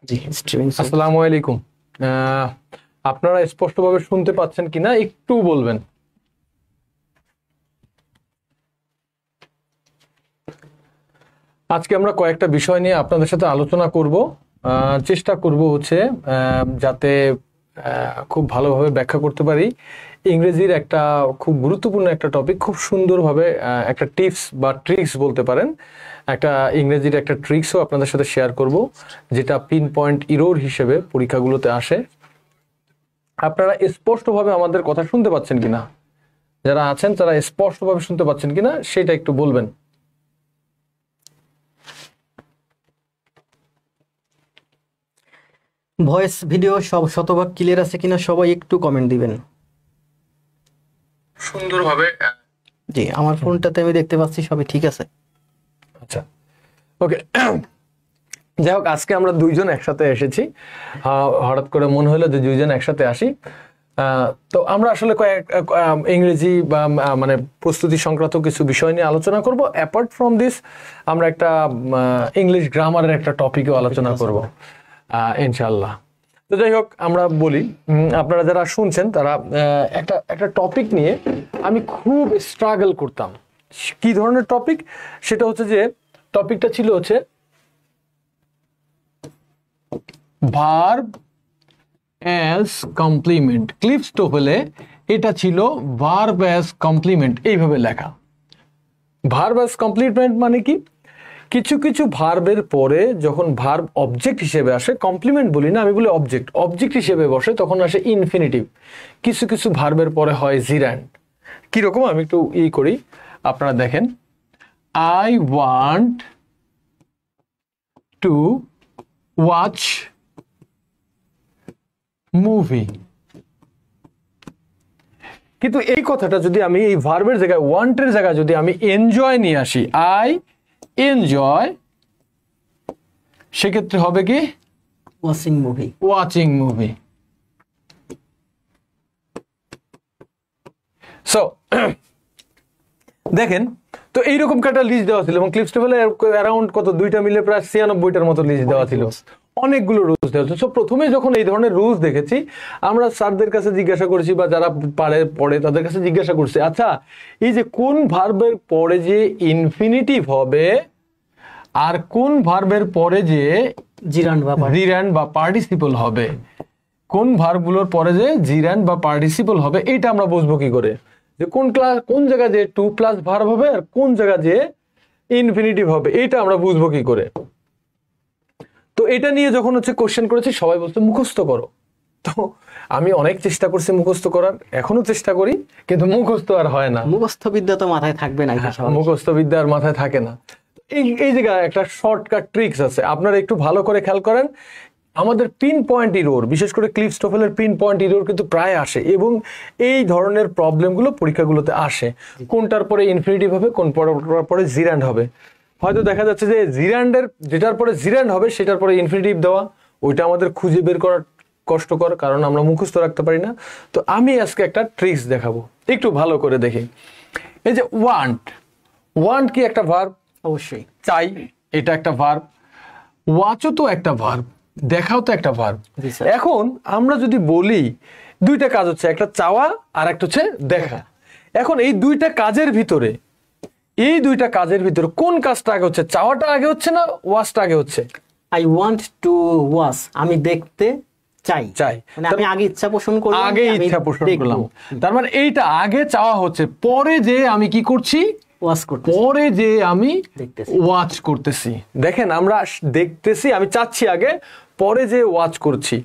জি streaming. আসসালামু আলাইকুম। আপনারা স্পষ্টভাবে শুনতে পাচ্ছেন কিনা একটু বলবেন। আজকে আমরা কয়েকটা বিষয় নিয়ে আপনাদের সাথে আলোচনা করব। চেষ্টা করব হচ্ছে যাতে খুব ভালোভাবে ব্যাখ্যা করতে পারি। ইংরেজির একটা খুব গুরুত্বপূর্ণ একটা টপিক, খুব সুন্দরভাবে একটা টিপস বা ট্রিক্স বলতে পারেন, একটা ইংরেজির একটা ট্রিক্সও আপনাদের সাথে শেয়ার করব, যেটা পিন পয়েন্ট ইরোর হিসেবে পরীক্ষাগুলোতে আসে। আপনারা স্পষ্টভাবে আমাদের কথা শুনতে পাচ্ছেন কিনা, যারা আছেন তারা স্পষ্টভাবে শুনতে পাচ্ছেন কিনা সেটা একটু বলবেন। ভয়েস ভিডিও সব শতভাগ ক্লিয়ার আছে কিনা সবাই একটু কমেন্ট দিবেন সুন্দরভাবে। জি, আমার ফোনটাতে আমি দেখতে পাচ্ছি সবই ঠিক আছে। আচ্ছা, ওকে। যাই হোক, আজকে আমরা দুইজন একসাথে এসেছি। হঠাৎ করে মনে হলো যে দুইজন একসাথে আসি। তো আমরা আসলে ইংরেজি বা মানে প্রস্তুতি সংক্রান্ত কিছু বিষয় নিয়ে আলোচনা করব। অ্যাপার্ট ফ্রম দিস আমরা একটা ইংলিশ গ্রামারের একটা টপিকও আলোচনা করব ইনশাল্লাহ। তো যাই হোক, আমরা বলি, আপনারা যারা শুনছেন তারা একটা টপিক নিয়ে আমি খুব স্ট্রাগল করতাম। কি ধরনের টপিক সেটা হচ্ছে যে, টপিকটা ছিল হচ্ছে ভার্ব অ্যাজ কমপ্লিমেন্ট। ক্লিফটোফেলে এটা ছিল ভার্ব অ্যাজ কমপ্লিমেন্ট, এইভাবে লেখা। ভার্ব অ্যাজ কমপ্লিমেন্ট মানে কি, কিছু কিছু ভার্বের পরে যখন ভার্ব অবজেক্ট হিসেবে আসে, কমপ্লিমেন্ট বলি না, আমি বলি অবজেক্ট হিসেবে বসে, তখন আসে ইনফিনিটিভ। কিছু কিছু ভার্বের পরে হয় জিরান্ড। কিরকম আমি একটু করি, আপনারা দেখেন। I want to watch movie. কিন্তু এই কথাটা যদি আমি এই ভার্বের জায়গায়, ওয়ান্টের জায়গায় যদি আমি এনজয় নিয়ে আসি, আই এনজয়, সেক্ষেত্রে হবে কি watching movie. Watching movie. So দেখেন, তো এইরকম একটা লিস্ট দেওয়া ছিল এবং ক্লিফটোফেলে অ্যারাউন্ড কত, দুইটা মিলে প্রায় 96টার মতো লিস্ট দেওয়া ছিল, অনেকগুলো রুলস দেওয়া ছিল। সো প্রথমে যখন এই ধরনের রুলস দেখেছি, আমরা স্যারদের কাছে জিজ্ঞাসা করেছি বা যারা পড়ে তাদের কাছে জিজ্ঞাসা করছি, আচ্ছা এই যে কোন ভার্বের পরে যে ইনফিনিটিভ হবে আর কোন ভার্বের পরে যে জিরান্ড বা পার্টিসিপল হবে, কোন ভার্বগুলোর পরে যে জিরান্ড বা পার্টিসিপল হবে, এটা আমরা বুঝবো কি করে যে কোন জায়গায় যে টু প্লাস ভার্ব হবে আর কোন জায়গায় যে ইনফিনিটিভ হবে, এটা আমরা বুঝবো কি করে। তো এটা নিয়ে যখন হচ্ছে কোশ্চেন করেছি, সবাই বলছে মুখস্থ করো। তো আমি অনেক চেষ্টা করছি মুখস্থ করার, এখনো চেষ্টা করি, কিন্তু মুখস্থ আর হয় না। মুখস্থ বিদ্যা তো মাথায় থাকবে না, মুখস্থ বিদ্যা আর মাথায় থাকে না। এই জায়গায় একটা শর্টকাট ট্রিক্স আছে, আপনারা একটু ভালো করে খেয়াল করেন। আমাদের পিন পয়েন্ট ইরোর, বিশেষ করে ক্লিফটোফেলের পিন পয়েন্ট ইরোর কিন্তু প্রায় আসে, এবং এই ধরনের প্রবলেমগুলো পরীক্ষাগুলোতে আসে। কোনটার পরে ইনফিনিটিভ হবে, কোন পরে জিরান্ড হবে। হয়তো দেখা যাচ্ছে যে জিরান্ডের, যেটার পরে জিরান্ড হবে সেটার পরে ইনফিনিটিভ দেওয়া, ওইটা আমাদের খুঁজে বের করা কষ্টকর, কারণ আমরা মুখস্থ রাখতে পারি না। তো আমি আজকে একটা ট্রিক্স দেখাবো, একটু ভালো করে দেখি। এই যে ওয়ান্ট কি একটা ভার্ব? অবশ্যই। চাই, এটা একটা ভার্ব। ওয়াচও তো একটা ভার্ব, দেখাও তো একটা ভার্ব। এখন আমরা যদি বলি দুইটা কাজ হচ্ছে, একটা চাওয়া আর একটা হচ্ছে দেখা। এখন এই দুইটা কাজের ভিতরে কোন কাজটা আগে হচ্ছে? চাওয়াটা আগে হচ্ছে না ওয়াচটা আগে হচ্ছে? আই ওয়ান্ট টু ওয়াচ, আমি দেখতে চাই, মানে আমি আগে ইচ্ছা পোষণ করলাম, তার মানে এইটা আগে চাওয়া হচ্ছে, পরে যে আমি কি করছি, পরে যে আমি ওয়াচ করতেছি। দেখেন, আমরা দেখতেছি, আমি চাচ্ছি আগে, পরে যে ওয়াচ করছি।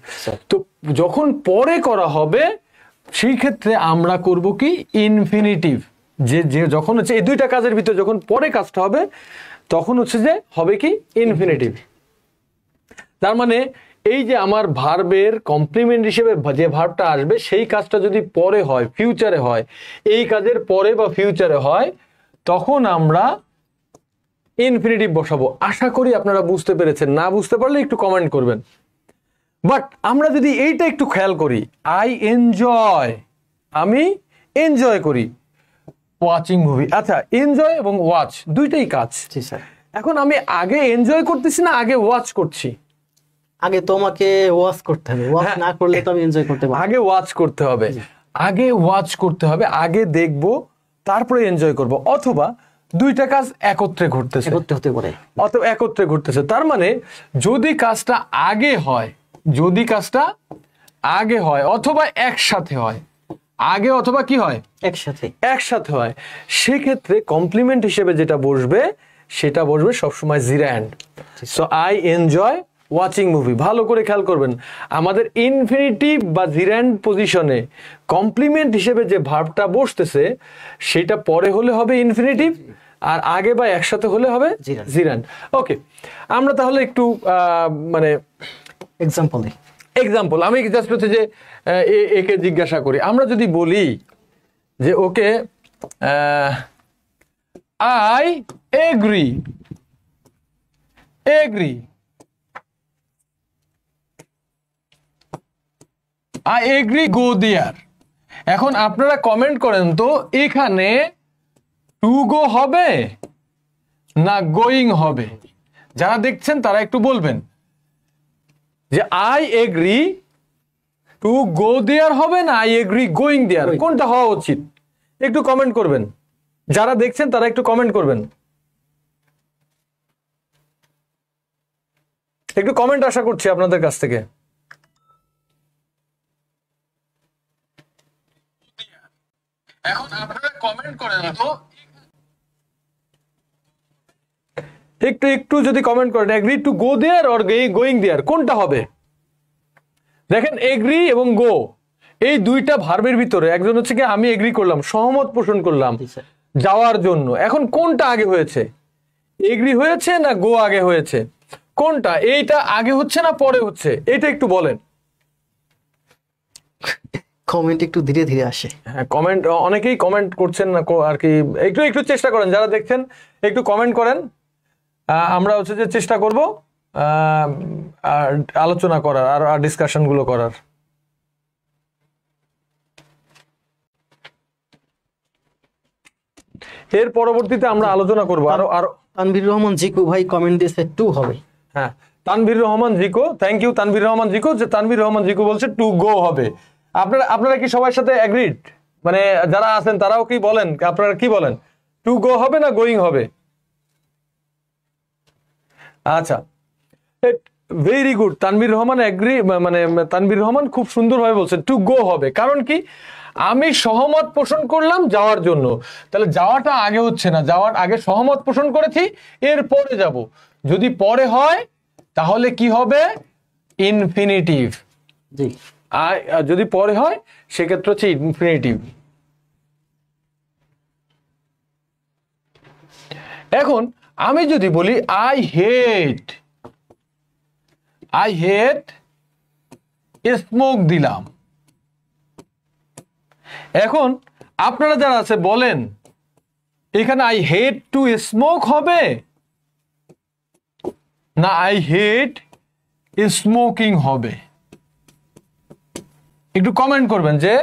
তো যখন পরে করা হবে সেই ক্ষেত্রে আমরা করব কি ইনফিনিটিভ। যে যখন হচ্ছে এই দুইটা কাজের ভিতরে যখন পরে কাজটা হবে, তখন হচ্ছে যে হবে কি ইনফিনিটিভ। তার মানে এই যে আমার ভার্বের কমপ্লিমেন্ট হিসেবে যে ভার্বটা আসবে, সেই কাজটা যদি পরে হয়, ফিউচারে হয়, এই কাজের পরে বা ফিউচারে হয়, তখন আমরা ইনফিনিটিভ বসাবো। আশা করি আপনারা বুঝতে পেরেছেন। না বুঝতে পারলে একটু কমেন্ট করবেন। বাট আমরা যদি এইটা একটু খেয়াল করি, আমি এনজয় করি ওয়াচিং মুভি। আচ্ছা, এনজয় এবং ওয়াচ দুইটাই কাজ। জি স্যার। এখন আমি আগে এনজয় করতেছি না আগে ওয়াচ করছি? আগে তোমাকে ওয়াচ করতে হবে, ওয়াচ না করলে তো আমি এনজয় করতে পারবো। আগে ওয়াচ করতে হবে, আগে ওয়াচ করতে হবে, আগে দেখবো তারপরে এনজয় করব। অথবা দুইটা কাজ একত্রে ঘটতেছে, হতে পারে, অথবা একত্রে ঘটতেছে। তার মানে যদি কাজটা আগে হয়, যদি কাজটা আগে হয় অথবা একসাথে হয়, আগে অথবা কি হয় একসাথে হয়, সেক্ষেত্রে কমপ্লিমেন্ট হিসেবে যেটা বসবে সেটা বসবে সবসময় জিরান্ড। So I enjoy watching movie. ভালো করে খেয়াল করবেন, আমাদের ইনফিনিটিভ বা জিরান্ড পজিশনে কমপ্লিমেন্ট হিসেবে যে ভার্বটা বসতেছে সেটা পরে হলে হবে ইনফিনিটিভ, আর আগে বা একসাথে হলে হবে জিরান্ড। ওকে, আমরা তাহলে একটু মানে এক্সাম্পল আমি জাস্ট হচ্ছে যে একে জিজ্ঞাসা করি। আমরা যদি বলি যে okay I agree, I agree go there. এখন আপনারা কমেন্ট করেন তো এখানে টু গো হবে না গোয়িং হবে? যারা দেখছেন তারা একটু বলবেন যে আই এগ্রি টু গো দেয়ার হবে না আই এগ্রি গোয়িং দেয়ার, কোনটা হওয়া উচিত? একটু কমেন্ট করবেন, যারা দেখছেন তারা একটু কমেন্ট করবেন, একটু কমেন্ট আশা করছি আপনাদের কাছ থেকে। এখন আপনারা কমেন্ট করেন তো একটু যদি কমেন্ট করেন agree to go there or going there, কোনটা হবে? দেখেন এগ্রি এবং গো এই দুইটা ভার্বের ভিতরে একজন হচ্ছে কি আমি এগ্রি করলাম, সহমত পোষণ করলাম যাওয়ার জন্য। এখন কোনটা আগে হয়েছে? এগ্রি হয়েছে না গো আগে হয়েছে? কোনটা? এইটা আগে হচ্ছে না পরে হচ্ছে? এটা একটু বলেন। কমেন্ট একটু ধীরে ধীরে আসে। হ্যাঁ, কমেন্ট অনেকেই কমেন্ট করছেন না আর কি, একটু চেষ্টা করেন, যারা দেখছেন একটু কমেন্ট করেন। আমরা হচ্ছে যে চেষ্টা করব আলোচনা করার আর ডিসকাশন গুলো করার। এর পরবর্তীতে আমরা আলোচনা করব আরো। তানভীর রহমান জিকু ভাই কমেন্ট দিয়েছে টু হবে। হ্যাঁ, তানভীর রহমান জিকো, থ্যাংক ইউ তানভীর রহমান জিকো, যে তানভীর রহমান জিকো বলছে টু গো হবে। আপনারা কি সবার সাথে এগ্রিড? মানে যারা আছেন তারাও কি বলেন, আপনারা কি বলেন, টু গো হবে না গোয়িং হবে? আচ্ছা, very good. Tanvir Rahman agree, মানে তানভীর রহমান খুব সুন্দরভাবে বলছেন টু গো হবে। কারণ কি, আমি সহমত পোষণ করলাম যাওয়ার জন্য, তাহলে যাওয়াটা আগে হচ্ছে না, যাওয়ার আগে সহমত পোষণ করেছি, এর পরে যাব। যদি পরে হয় তাহলে কি হবে? ইনফিনিটিভ। জি, আর যদি পরে হয় সেক্ষেত্রে হচ্ছে ইনফিনিটিভ। এখন আমি যদি বলি আই হেট স্মোক দিলাম। এখন আপনারা যারা আছে বলেন এখানে আই হেট টু স্মোক হবে না আই হেট স্মোকিং হবে? একটু কমেন্ট করবেন যে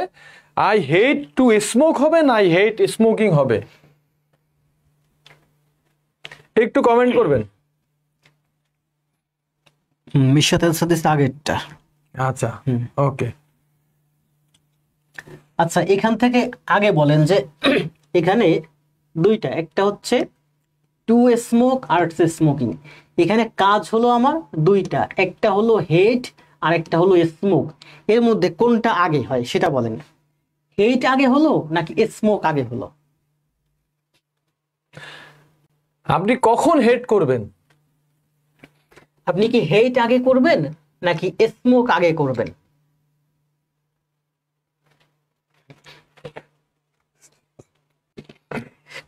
আই হেট টু স্মোক হবে না আই হেট স্মোকিং হবে? একটু কমেন্ট করবেন। মিশাত সাদিস আগেরটা। আচ্ছা, ওকে। আচ্ছা, এখান থেকে আগে বলেন যে এখানে দুইটা, একটা হচ্ছে টু স্মোক আর স্মোকিং। এখানে কাজ হলো আমার দুইটা, একটা হলো হেট আর একটা হলো স্মোক। এর মধ্যে কোনটা আগে হয় সেটা বলেন। হেট আগে হলো নাকি স্মোক আগে হলো? আপনি কখন হেট করবেন? আপনি কি হেট আগে করবেন নাকি স্মোক আগে করবেন?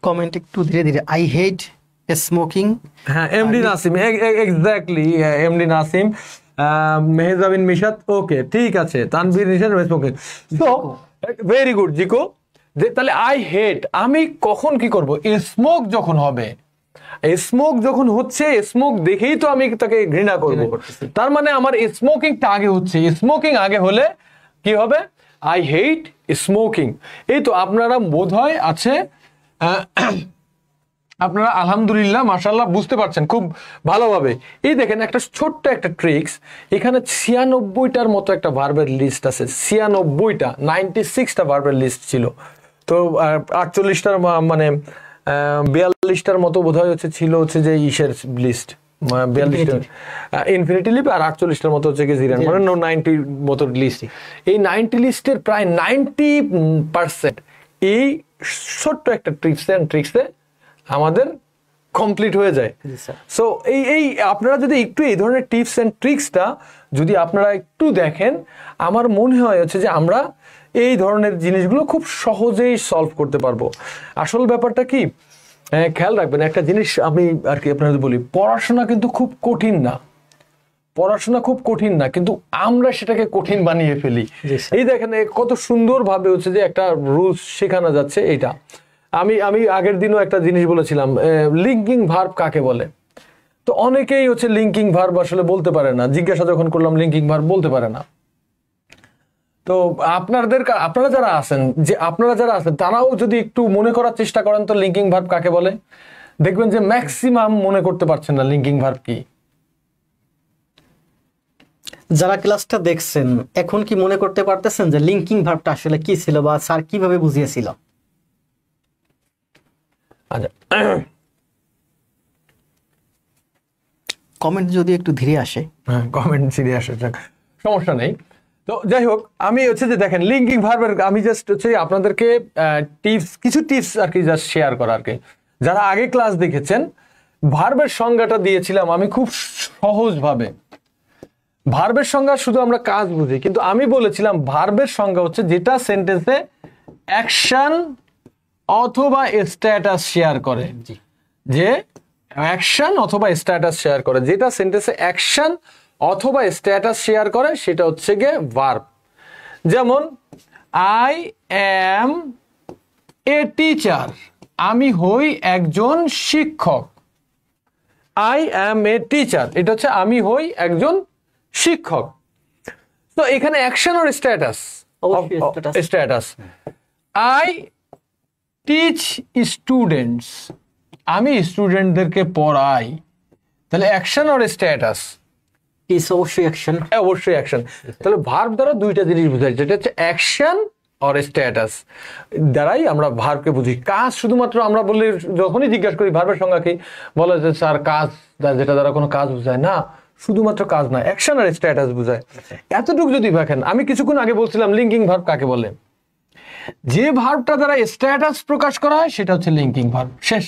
কমেন্ট একটু ধীরে ধীরে। I hate smoking. হ্যাঁ, MD Nasim, exactly MD Nasim, Mehjabin Mishat, okay ঠিক আছে। Tanvir Nishat smoking, so very good Ziko. তাহলে আই হেট আমি কখন কি করব? স্মোক যখন হবে, স্মোক যখন হচ্ছে, স্মোক দেখেই তো আমি তাকে ঘৃণা করব। তার মানে আমার স্মোকিংটা আগে হচ্ছে, স্মোকিং আগে হলে কি হবে? I hate smoking. এই তো আপনারা বোধহয় আছে আপনারা আলহামদুলিল্লাহ মাশাআল্লাহ বুঝতে পারছেন খুব ভালোভাবে। এই দেখেন একটা ছোট্ট একটা ট্রিক্স, এখানে 96টার মতো একটা ভার্বের লিস্ট আছে, 96টা, 96টা ভার্বের লিস্ট ছিল। তো 48টার মানে 42টার মতো বোধহয় ছিল যে ইসের লিস্ট, 42টা ইনফিনিটিভ, আর 48টার মতো হচ্ছে কি জিরান, মানে 90 মতো লিস্ট। এই 90 লিস্টের প্রায় 90% এই ছোট্ট একটা ট্রিক্সে আমাদের কমপ্লিট হয়ে যায়। সো এই আপনারা যদি একটু এই ধরনের টিপস এন্ড ট্রিক্সটা যদি আপনারা একটু দেখেন, আমার মনে হয় হচ্ছে যে আমরা এই ধরনের জিনিসগুলো খুব সহজেই সলভ করতে পারবো। আসল ব্যাপারটা কি, খেয়াল রাখবেন একটা জিনিস আমি আর কি আপনাদের বলি, পড়াশোনা কিন্তু খুব কঠিন না, পড়াশোনা খুব কঠিন না, কিন্তু আমরা সেটাকে কঠিন বানিয়ে ফেলি। এই দেখেন কত সুন্দর ভাবে হচ্ছে যে একটা রুলস শেখানো যাচ্ছে। এইটা আমি আগের দিনও একটা জিনিস বলেছিলাম, লিঙ্কিং ভার্ব কাকে বলে। তো অনেকেই হচ্ছে লিঙ্কিং ভার্ব আসলে বলতে পারে না, জিজ্ঞাসা যখন করলাম লিঙ্কিং ভার্ব বলতে পারে না। তো আপনারা যারা আছেন তারাও যদি একটু মনে করার চেষ্টা করেন তো লিঙ্কিং ভার্ব কাকে বলে, দেখবেন যে ম্যাক্সিমাম মনে করতে পারছেন না লিঙ্কিং ভার্ব কি। যারা ক্লাসটা দেখছেন এখন কি মনে করতে পারতেছেন যে লিঙ্কিং ভার্বটা আসলে কি ছিল বা স্যার কিভাবে বুঝিয়েছিল? আচ্ছা, কমেন্ট যদি একটু ধীরে আসে। হ্যাঁ, কমেন্ট ধীরে আসে, সমস্যা নেই। তো যাই হোক, আমি হচ্ছে যে দেখেন লিঙ্কিং ভার্বের আমি জাস্ট হচ্ছে আপনাদেরকে কিছু টিপস আর কি জাস্ট শেয়ার করা আর কি। যারা আগে ক্লাস দেখেছেন, ভার্বের সংজ্ঞাটা দিয়েছিলাম আমি খুব সহজভাবে। ভার্বের সংজ্ঞা শুধু আমরা কাজ বুঝি, কিন্তু আমি বলেছিলাম ভার্বের সংজ্ঞা হচ্ছে যেটা সেন্টেন্সে অ্যাকশন অথবা স্ট্যাটাস শেয়ার করে, যে অ্যাকশন অথবা স্ট্যাটাস শেয়ার করে, যেটা সেন্টেন্সে অ্যাকশন অথবা স্ট্যাটাস শেয়ার করে সেটা হচ্ছে গিয়ে ভার্ব। যেমন আই অ্যাম এ টিচার, আমি হই একজন শিক্ষক। আই অ্যাম এ টিচার, এটা হচ্ছে আমি হই একজন শিক্ষক। তো এখানে অ্যাকশন আর status, status I teach students, আমি স্টুডেন্টদেরকে পড়াই, তাহলে অ্যাকশন আর স্ট্যাটাস ইজ অবশ্যই অ্যাকশন, অবশ্যই অ্যাকশন। তাহলে ভার্ব দ্বারা দুইটা জিনিস বোঝায়, যেটা হচ্ছে অ্যাকশন আর স্ট্যাটাস দ্বারাই আমরা ভার্বকে বুঝি। কাজ শুধুমাত্র আমরা বললে যখনই জিজ্ঞাসা করি ভার্বের সংজ্ঞা কি, বলে যে স্যার কাজ, যেটা দ্বারা কোনো কাজ বোঝায় না, শুধুমাত্র কাজ না, অ্যাকশন আর স্ট্যাটাস বোঝায়। এতটুকু যদি দেখেন, আমি কিছুক্ষণ আগে বলছিলাম লিঙ্কিং ভার্ব কাকে বলে, যে ভার্বটা দ্বারা স্ট্যাটাস প্রকাশ করা হয় সেটা হচ্ছে লিঙ্কিং ভার্ব, শেষ।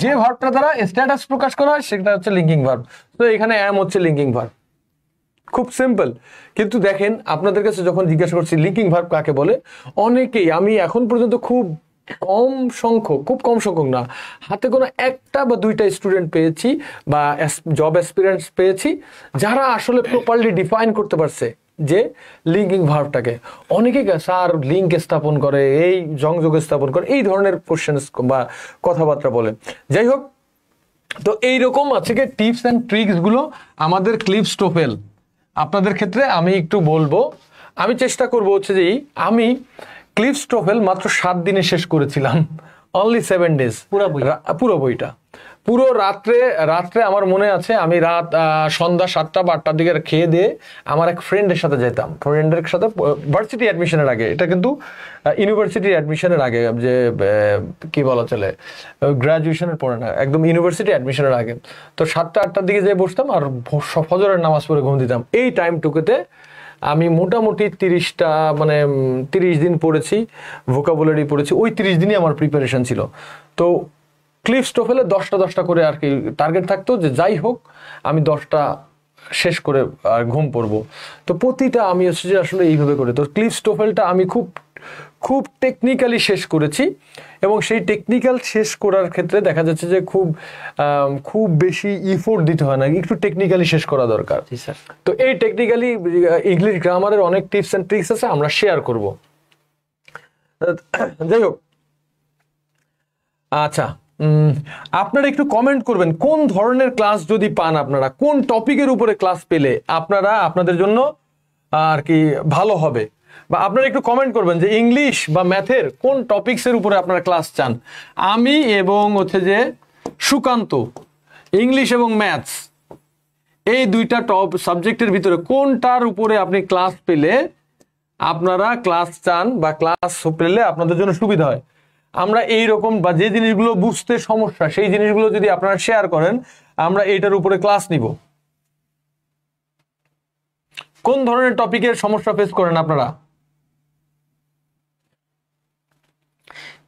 যে ভার্বটা দ্বারা স্ট্যাটাস প্রকাশ করা হয় সেটা হচ্ছে লিঙ্কিং ভার্ব। তো এখানে অ্যাম হচ্ছে লিঙ্কিং ভার্ব, খুব সিম্পল। কিন্তু দেখেন আপনাদের কাছে যখন জিজ্ঞাসা করছি লিঙ্কিং ভার্ব কাকে বলে, অনেকেই, আমি এখন পর্যন্ত খুব কম সংখ্যক না, হাতে কোনো একটা বা দুইটা স্টুডেন্ট পেয়েছি বা জব এক্সপিরিয়েন্স পেয়েছি যারা আসলে প্রপারলি ডিফাইন করতে পারছে যে লিঙ্কিং ভার্বটাকে। অনেকে স্যার লিঙ্ক স্থাপন করে, এই সংযোগ স্থাপন করে, এই ধরনের কোশ্চেন বা কথাবার্তা বলে। যাই হোক, তো এইরকম আছে কি টিপস অ্যান্ড ট্রিক্স গুলো আমাদের ক্লিপস টোফেল আপনাদের ক্ষেত্রে আমি একটু বলবো। আমি চেষ্টা করব হচ্ছে যে আমি ক্লিপস টোফেল মাত্র 7 দিনে শেষ করেছিলাম, অনলি 7 days, পুরো বইটা। পুরো রাত্রে আমার মনে আছে, আমি সন্ধ্যা 7টা বা 8টার দিকে খেয়ে দিয়ে আমার এক ফ্রেন্ডের সাথে যেতাম, ফ্রেন্ডের সাথে ভার্সিটি অ্যাডমিশনের আগে, এটা কিন্তু ইউনিভার্সিটি অ্যাডমিশনের আগে, যে কি বলা চলে গ্রাজুয়েশনের পরে না, একদম ইউনিভার্সিটি অ্যাডমিশনের আগে। তো 7টা 8টার দিকে যেয়ে বসতাম আর ফজরের নামাজ পড়ে ঘুম দিতাম। এই টাইমটুকুতে আমি মোটামুটি 30 দিন পড়েছি, ভোকাবুলারি পড়েছি, ওই 30 দিনই আমার প্রিপারেশন ছিল। তো ক্লিপস টোফেলে 10টা করে আর কি টার্গেট থাকতো, যে যাই হোক আমি 10টা শেষ করে আর ঘুম পড়বো। তো প্রতিটা আমি হচ্ছে যে আসলে এইভাবে করে, তো ক্লিপস টোফেলটা আমি খুব টেকনিক্যালি শেষ করেছি, এবং সেই টেকনিক্যাল শেষ করার ক্ষেত্রে দেখা যাচ্ছে যে খুব বেশি ইফোর্ট দিতে হয় না, একটু টেকনিক্যালি শেষ করা দরকার। তো এই টেকনিক্যালি ইংলিশ গ্রামারের অনেক টিপস অ্যান্ড ট্রিক্স আছে, আমরা শেয়ার করব। যাই হোক, আচ্ছা, আপনারা একটু কমেন্ট করবেন কোন ধরনের ক্লাস যদি পান, আপনারা কোন টপিকের উপরে ক্লাস পেলে আপনাদের জন্য আর কি ভালো হবে। বা আপনারা একটু কমেন্ট করবেন যে ইংলিশ বা ম্যাথের কোন টপিকসের উপরে আপনারা ক্লাস চান। আমি এবং হচ্ছে যে সুকান্ত ইংলিশ এবং ম্যাথস এই দুইটা টপ সাবজেক্টের ভিতরে কোনটার উপরে আপনি ক্লাস পেলে আপনারা ক্লাস চান বা ক্লাস পেলে আপনাদের জন্য সুবিধা হয়। আমরা এই রকম বা যে জিনিসগুলো বুঝতে সমস্যা সেই জিনিসগুলো যদি আপনারা শেয়ার করেন আমরা এইটার উপরে ক্লাস নিব। কোন ধরনের টপিকের সমস্যা ফেস করেন আপনারা?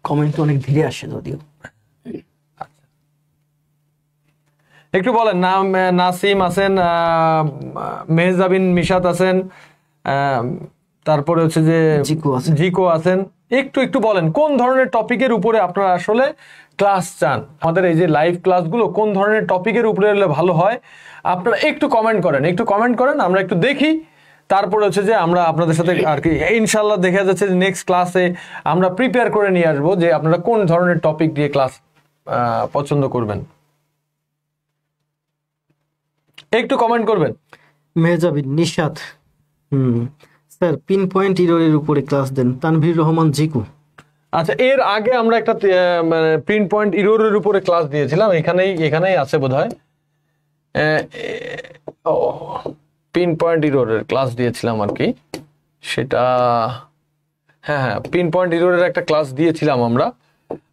কমেন্ট অনেক ধীরে আসে যদিও। একটু বলেন। নাসিম আছেন, মেহজাবিন মিশাত আছেন, তারপরে হচ্ছে যে জিকো আছেন। একটু বলেন কোন ধরনের টপিকের উপরে আপনারা আসলে ক্লাস চান। আমাদের এই যে লাইভ ক্লাসগুলো কোন ধরনের টপিকের উপরে হলে ভালো হয় আপনারা একটু কমেন্ট করেন, আমরা একটু দেখি। তারপরে হচ্ছে যে আমরা আপনাদের সাথে আর কি ইনশাল্লাহ দেখা যাচ্ছে যে নেক্সট ক্লাসে আমরা প্রিপেয়ার করে নিয়ে আসবো যে আপনারা কোন ধরনের টপিক দিয়ে ক্লাস পছন্দ করবেন। একটু কমেন্ট করবেন। Mehjabin Nishat sir pin point এররের উপরে ক্লাস দেন। তানভীর রহমান জিকু। আচ্ছা, এর আগে আমরা একটা পিন পয়েন্ট এররের উপরে ক্লাস দিয়েছিলাম, এখানেই আছে বোধহয়। পিন পয়েন্ট এররের ক্লাস দিয়েছিলাম আর কি, সেটা হ্যাঁ পিন পয়েন্ট এররের একটা ক্লাস দিয়েছিলাম আমরা।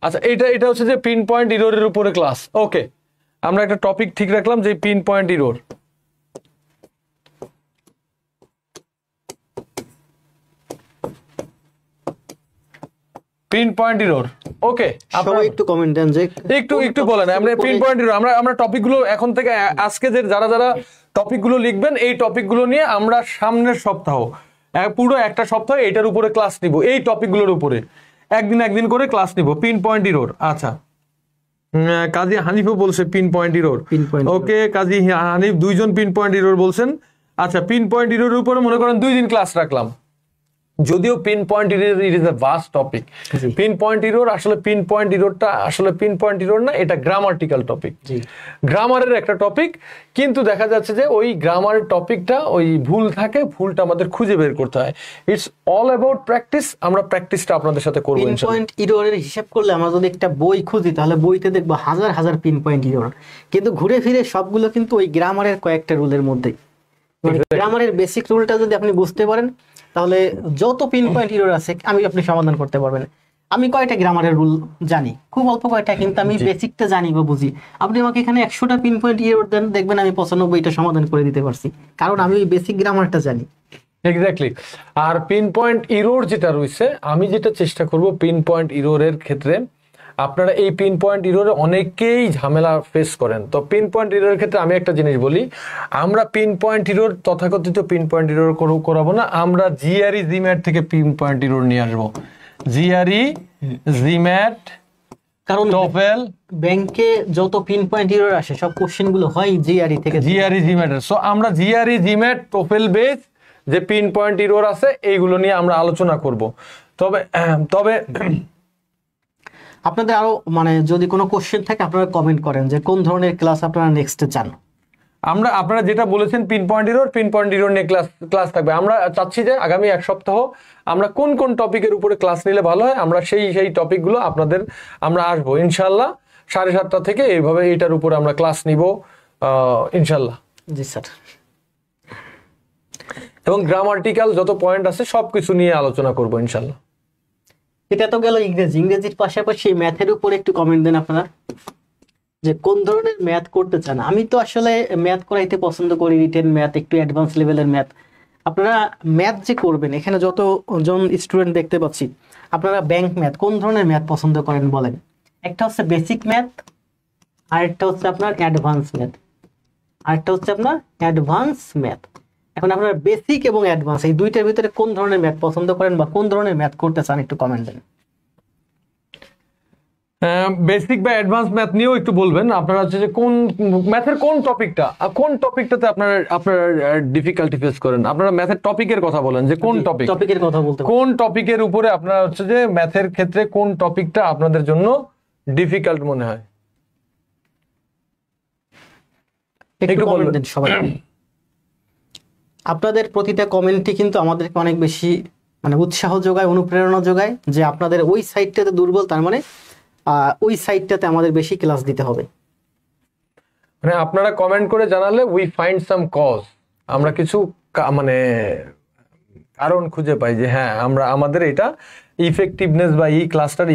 আচ্ছা, এটা হচ্ছে যে পিন পয়েন্ট এররের উপরে ক্লাস। ওকে, আমরা একটা টপিক ঠিক রাখলাম যে pinpoint error. Pinpoint error. Okay, সবাই একটু কমেন্ট দেন যে একটু বলেন আমরা পিন পয়েন্ট এরর। আমরা টপিকগুলো এখন থেকে আজকে যে যারা টপিকগুলো লিখবেন এই টপিকগুলো নিয়ে আমরা সামনের সপ্তাহ পুরো একটা সপ্তাহ এটার উপরে ক্লাস নিব, এই টপিকগুলোর উপরে একদিন করে ক্লাস নিব। Pin point error. আচ্ছা, কাজী হানিফও বলছে পিন পয়েন্ট এরর। ওকে, কাজী হানিফ দুইজন পিন পয়েন্ট এরর বলছেন। আচ্ছা, পিন পয়েন্ট এররের উপরে মনে করেন 2 দিন ক্লাস রাখলাম। যদিও pin point error it is a vast topic. Pin point error আসলে পিন পয়েন্ট এররটা আসলে পিন পয়েন্ট এরর না, এটা গ্রামাটিক্যাল টপিক, গ্রামারের একটা টপিক। কিন্তু দেখা যাচ্ছে যে ওই গ্রামারের টপিকটা ওই ভুল থাকে, ভুলটা আমাদের খুঁজে বের করতে হয়। It's all about practice. আমরা প্র্যাকটিসটা আপনাদের সাথে করব ইনশাআল্লাহ। পিন পয়েন্ট এররের হিসাব করলে আমরা যদি একটা বই খুঁজি তাহলে বইতে দেখবো হাজার পিন পয়েন্ট এরর, কিন্তু ঘুরে ফিরে সবগুলো কিন্তু ওই গ্রামারের কয়েকটা রুলের মধ্যেই। গ্রামারের বেসিক রুলটা যদি আপনি বুঝতে পারেন তাহলে যত পিন পয়েন্ট এরর আছে আপনি সমাধান করতে পারবেন। আমি কয়টা গ্রামারের রুল জানি, খুব অল্প কয়টা, কিন্তু আমি বেসিকটা জানি বা বুঝি। আপনি আমাকে এখানে 100টা পিন পয়েন্ট এরর দেন, দেখবেন আমি 95টা সমাধান করে দিতে পারছি, কারণ আমি ওই বেসিক গ্রামারটা জানি। এক্স্যাক্টলি। আর পিন পয়েন্ট এরর যেটা রয়েছে, আমি যেটা চেষ্টা করব পিন পয়েন্ট এররের ক্ষেত্রে, আপনারা এই পিন পয়েন্ট এররে অনেকেই ঝামেলা ফেস করেন। তো পিন পয়েন্ট এররের ক্ষেত্রে আমি একটা জিনিস বলি, আমরা পিন পয়েন্ট এরর তথাকথিত পিন পয়েন্ট এরর করাবো না, আমরা জিআরই জিম্যাট থেকে পিন পয়েন্ট এরর নিয়ে আসবো। জিআরই জিম্যাট, কারণ টোফেল ব্যাংকে যত পিন পয়েন্ট এরর আসে সব কোশ্চেন গুলো হয় জিআরই থেকে। GRE GMAT. সো আমরা জিআরই জিম্যাট টোফেল বেস যে পিন পয়েন্ট এরর আছে এইগুলো নিয়ে আমরা আলোচনা করব। তবে আপনাদের আরো যদি কোনো কোশ্চেন থাকে আপনারা কমেন্ট করেন যে কোন ধরনের ক্লাস আপনারা নেক্সটে চান। আপনারা যেটা বলেছেন পিন পয়েন্ট এরর নিয়ে ক্লাস থাকবে। আমরা চাচ্ছি যে আগামী এক সপ্তাহ আমরা কোন টপিকের উপরে ক্লাস নিলে ভালো হয়, আমরা সেই টপিকগুলো আমরা আসবো ইনশাল্লাহ 7:30 থেকে। এইভাবে এটার উপরে আমরা ক্লাস নিব ইনশাল্লাহ। জি স্যার। এবং গ্রামাটিক্যাল যত পয়েন্ট আছে সবকিছু নিয়ে আলোচনা করব ইনশাল্লাহ। এটা তো গেল ইংরেজির পাশাপাশি ম্যাথের উপরে একটু কমেন্ট দেন আপনারা যে কোন ধরনের ম্যাথ করতে চান। আমি তো আসলে ম্যাথ করাইতে পছন্দ করি, রিটেন ম্যাথ, একটু অ্যাডভান্স লেভেলের ম্যাথ। আপনারা ম্যাথ যে করবেন, এখানে যতজন স্টুডেন্ট দেখতে পাচ্ছি, আপনারা ব্যাংক ম্যাথ কোন ধরনের ম্যাথ পছন্দ করেন বলেন। একটা হচ্ছে বেসিক ম্যাথ, আরেকটা হচ্ছে আপনার অ্যাডভান্স ম্যাথ, এখন আপনারা বেসিক এবং অ্যাডভান্স এই দুইটার ভিতরে কোন ধরনের ম্যাথ পছন্দ করেন বা কোন ধরনের ম্যাথ করতে চান একটু কমেন্ট দেন। বেসিক বা অ্যাডভান্স ম্যাথ নিয়েও একটু বলবেন। আপনারা হচ্ছে যে কোন ম্যাথের কোন টপিকটাতে আপনারা ডিফিকাল্টি ফেস করেন। আপনারা ম্যাথের টপিকের কথা বলেন যে কোন টপিকের উপরে আপনারা হচ্ছে যে ম্যাথের ক্ষেত্রে কোন টপিকটা আপনাদের জন্য ডিফিকাল্ট মনে হয় একটু কমেন্ট দেন সবাই। আপনাদের প্রতিটা কমেন্টই কিন্তু আমাদেরকে অনেক বেশি মানে উৎসাহ যোগায়, অনুপ্রেরণা যোগায় যে আপনাদের ওই সাইডটাতে দুর্বল, তার মানে ওই সাইডটাতে আমাদের বেশি ক্লাস দিতে হবে। মানে আপনারা কমেন্ট করে জানালে উই ফাইন্ড সাম কজ, আমরা কিছু মানে কারণ খুঁজে পাই যে হ্যাঁ আমরা আমাদের এটা ইফেক্টিভনেস বা এই ক্লাসটার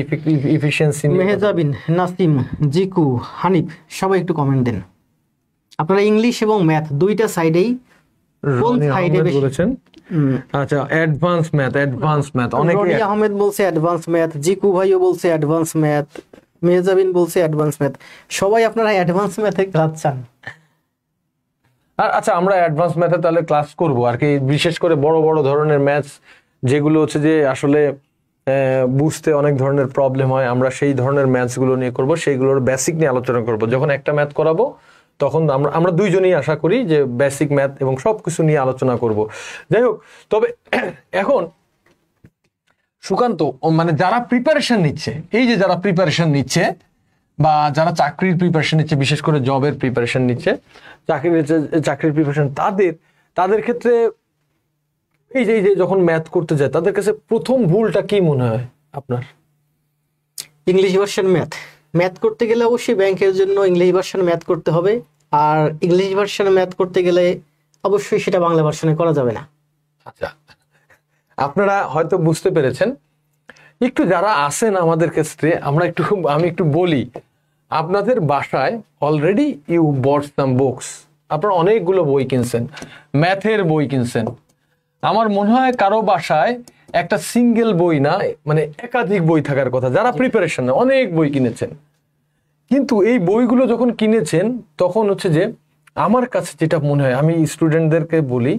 ইফিসিয়েন্সি। মেহজাবিন, নাসিম, জিকু, হানিফ সবাই একটু কমেন্ট দেন আপনারা ইংলিশ এবং ম্যাথ দুইটা সাইডেই কোন সাইডে বেশি বলেছেন। আচ্ছা, অ্যাডভান্স ম্যাথ অনেকে। রনি আহমেদ বলছে অ্যাডভান্স ম্যাথ, জিকু ভাইও বলছে অ্যাডভান্স ম্যাথ, মেহজাবিন বলছে অ্যাডভান্স ম্যাথ। সবাই আপনারা অ্যাডভান্স ম্যাথে ক্লাস চান। আর আচ্ছা, আমরা অ্যাডভান্স ম্যাথে তাহলে ক্লাস করব আর কি, বিশেষ করে বড় বড় ধরনের ম্যাথস যেগুলো হচ্ছে যে আসলে বুঝতে অনেক ধরনের প্রবলেম হয়, আমরা সেই ধরনের ম্যাথসগুলো নিয়ে করব, সেইগুলোর বেসিক নিয়ে আলোচনা করব। যখন একটা ম্যাথ করাবো তখন আমরা দুইজনই আশা করি যে বেসিক ম্যাথ এবং সবকিছু নিয়ে আলোচনা করব। যাই হোক, তবে এখন সুকান্ত, মানে যারা প্রিপারেশন নিচ্ছে, এই যে যারা প্রিপারেশন নিচ্ছে বা যারা চাকরির প্রিপারেশন নিচ্ছে, বিশেষ করে জবের প্রিপারেশন নিচ্ছে, চাকরির প্রিপারেশন, তাদের ক্ষেত্রে এই যে যখন ম্যাথ করতে যায় তাদের কাছে প্রথম ভুলটা কি মনে হয় আপনার? ইংলিশ ভার্সন ম্যাথ করতে গেলে অবশ্যই ব্যাংকের জন্য ইংলিশ ভার্সন ম্যাথ করতে হবে, আর ইংলিশ ভার্সনে ম্যাথ করতে গেলে অবশ্যই সেটা বাংলা ভার্সনে করা যাবে না। আচ্ছা, আপনারা হয়তো বুঝতে পেরেছেন। একটু যারা আছেন আমাদের ক্ষেত্রে আমি একটু বলি, আপনাদের বাসায় already you bought some books, আপনারা অনেকগুলো বই কিনছেন, ম্যাথের বই কিনছেন। আমার মনে হয় কারো বাসায় একটা সিঙ্গেল বই না, মানে একাধিক বই থাকার কথা। যারা প্রিপারেশন অনেক বই কিনেছেন, কিন্তু এই বইগুলো যখন কিনেছেন তখন হচ্ছে যে আমার কাছে যেটা মনে হয়, আমি স্টুডেন্টদেরকে বলি,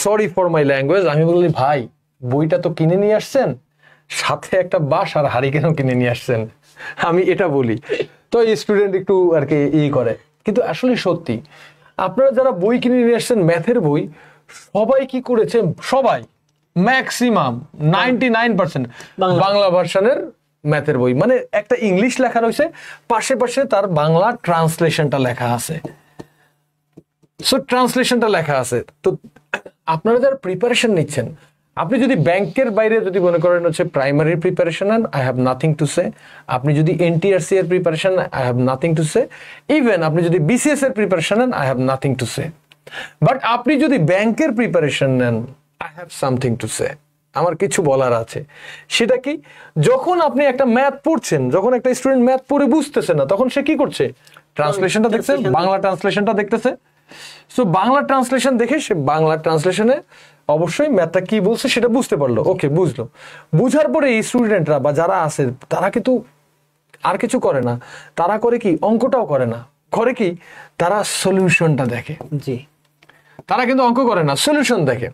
সরি ফর মাই ল্যাঙ্গুয়েজ, আমি বলি ভাই বইটা তো কিনে নিয়ে আসছেন, সাথে একটা বাঁশ আর হারিকেনও কিনে নিয়ে আসছেন, আমি এটা বলি। তো এই স্টুডেন্ট একটু আর কি করে, কিন্তু আসলে সত্যি আপনারা যারা বই কিনে নিয়ে আসছেন ম্যাথের বই, সবাই কি করেছে, সবাই ম্যাক্সিমাম 99% বাংলা ভার্সনের ম্যাথের বই। মানে একটা ইংলিশ লেখা রয়েছে, পাশে পাশে তার বাংলা ট্রান্সলেশনটা লেখা আছে। তো আপনারা যারা প্রিপারেশন নিচ্ছেন, আপনি যদি ব্যাংকের বাইরে যদি মনে করেন হচ্ছে primary preparation, I have nothing to say. আপনি যদি এনটিআরসি এর preparation, I have nothing to say. Even আপনি যদি বিসিএস এর প্রিপারেশন নেন, I have nothing to say. But আপনি যদি ব্যাংকের প্রিপারেশন নেন, I have something to say, আমার কিছু বলার আছে। সেটা কি, যখন আপনি একটা ম্যাথ পড়ছেন, যখন একটা স্টুডেন্ট ম্যাথ পড়ে বুঝতেছে না, তখন সে কি করছে, ট্রান্সলেশনটা দেখছে, বাংলা ট্রান্সলেশনটা দেখতেছে। সো বাংলা ট্রান্সলেশন দেখে সে বাংলা ট্রান্সলেশনে অবশ্যই ম্যাথটা কি বলছে সেটা বুঝতে পারলো, ওকে বুঝলো। বুঝার পরে এই স্টুডেন্টরা বা যারা আছে তারা কিন্তু আর কিছু করে না, তারা করে কি, অঙ্কটাও করে না, করে কি, তারা সলিউশনটা দেখে। জি, তারা কিন্তু অঙ্ক করে না, সলিউশন দেখে।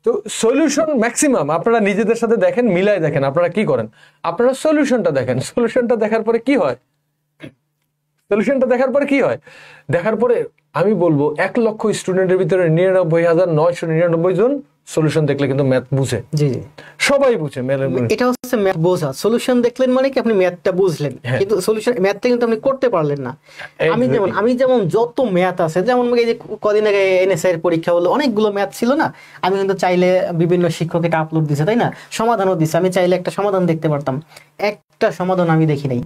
তো সলিউশন ম্যাক্সিমাম আপনারা নিজেদের সাথে দেখেন, মিলাই দেখেন, আপনারা কি করেন, আপনারা সলিউশনটা দেখেন। সলিউশনটা দেখার পরে কি হয়, দেখার পরে আমি বলবো 1 লক্ষ স্টুডেন্টের ভিতরে 99,999 জন সলিউশন দেখলে কিন্তু ম্যাথ বুঝে। জি, সবাই বুঝে। এটা হচ্ছে ম্যাথ বোঝা। সলিউশন দেখলেন মানে কি আপনি ম্যাথটা বুঝলেন, কিন্তু সলিউশন ম্যাথটা কিন্তু আপনি করতে পারলেন না। আমি যেমন যত ম্যাথ আছে, যেমন এই যে কদিন আগে এনএসআই এর পরীক্ষা হলো, অনেকগুলো ম্যাথ ছিল না, আমি কিন্তু চাইলে বিভিন্ন শিক্ষক এটা আপলোড দিছে, তাই না, সমাধানও দিছে, আমি চাইলে একটা সমাধান দেখতে পারতাম, একটা সমাধান আমি দেখি নাই।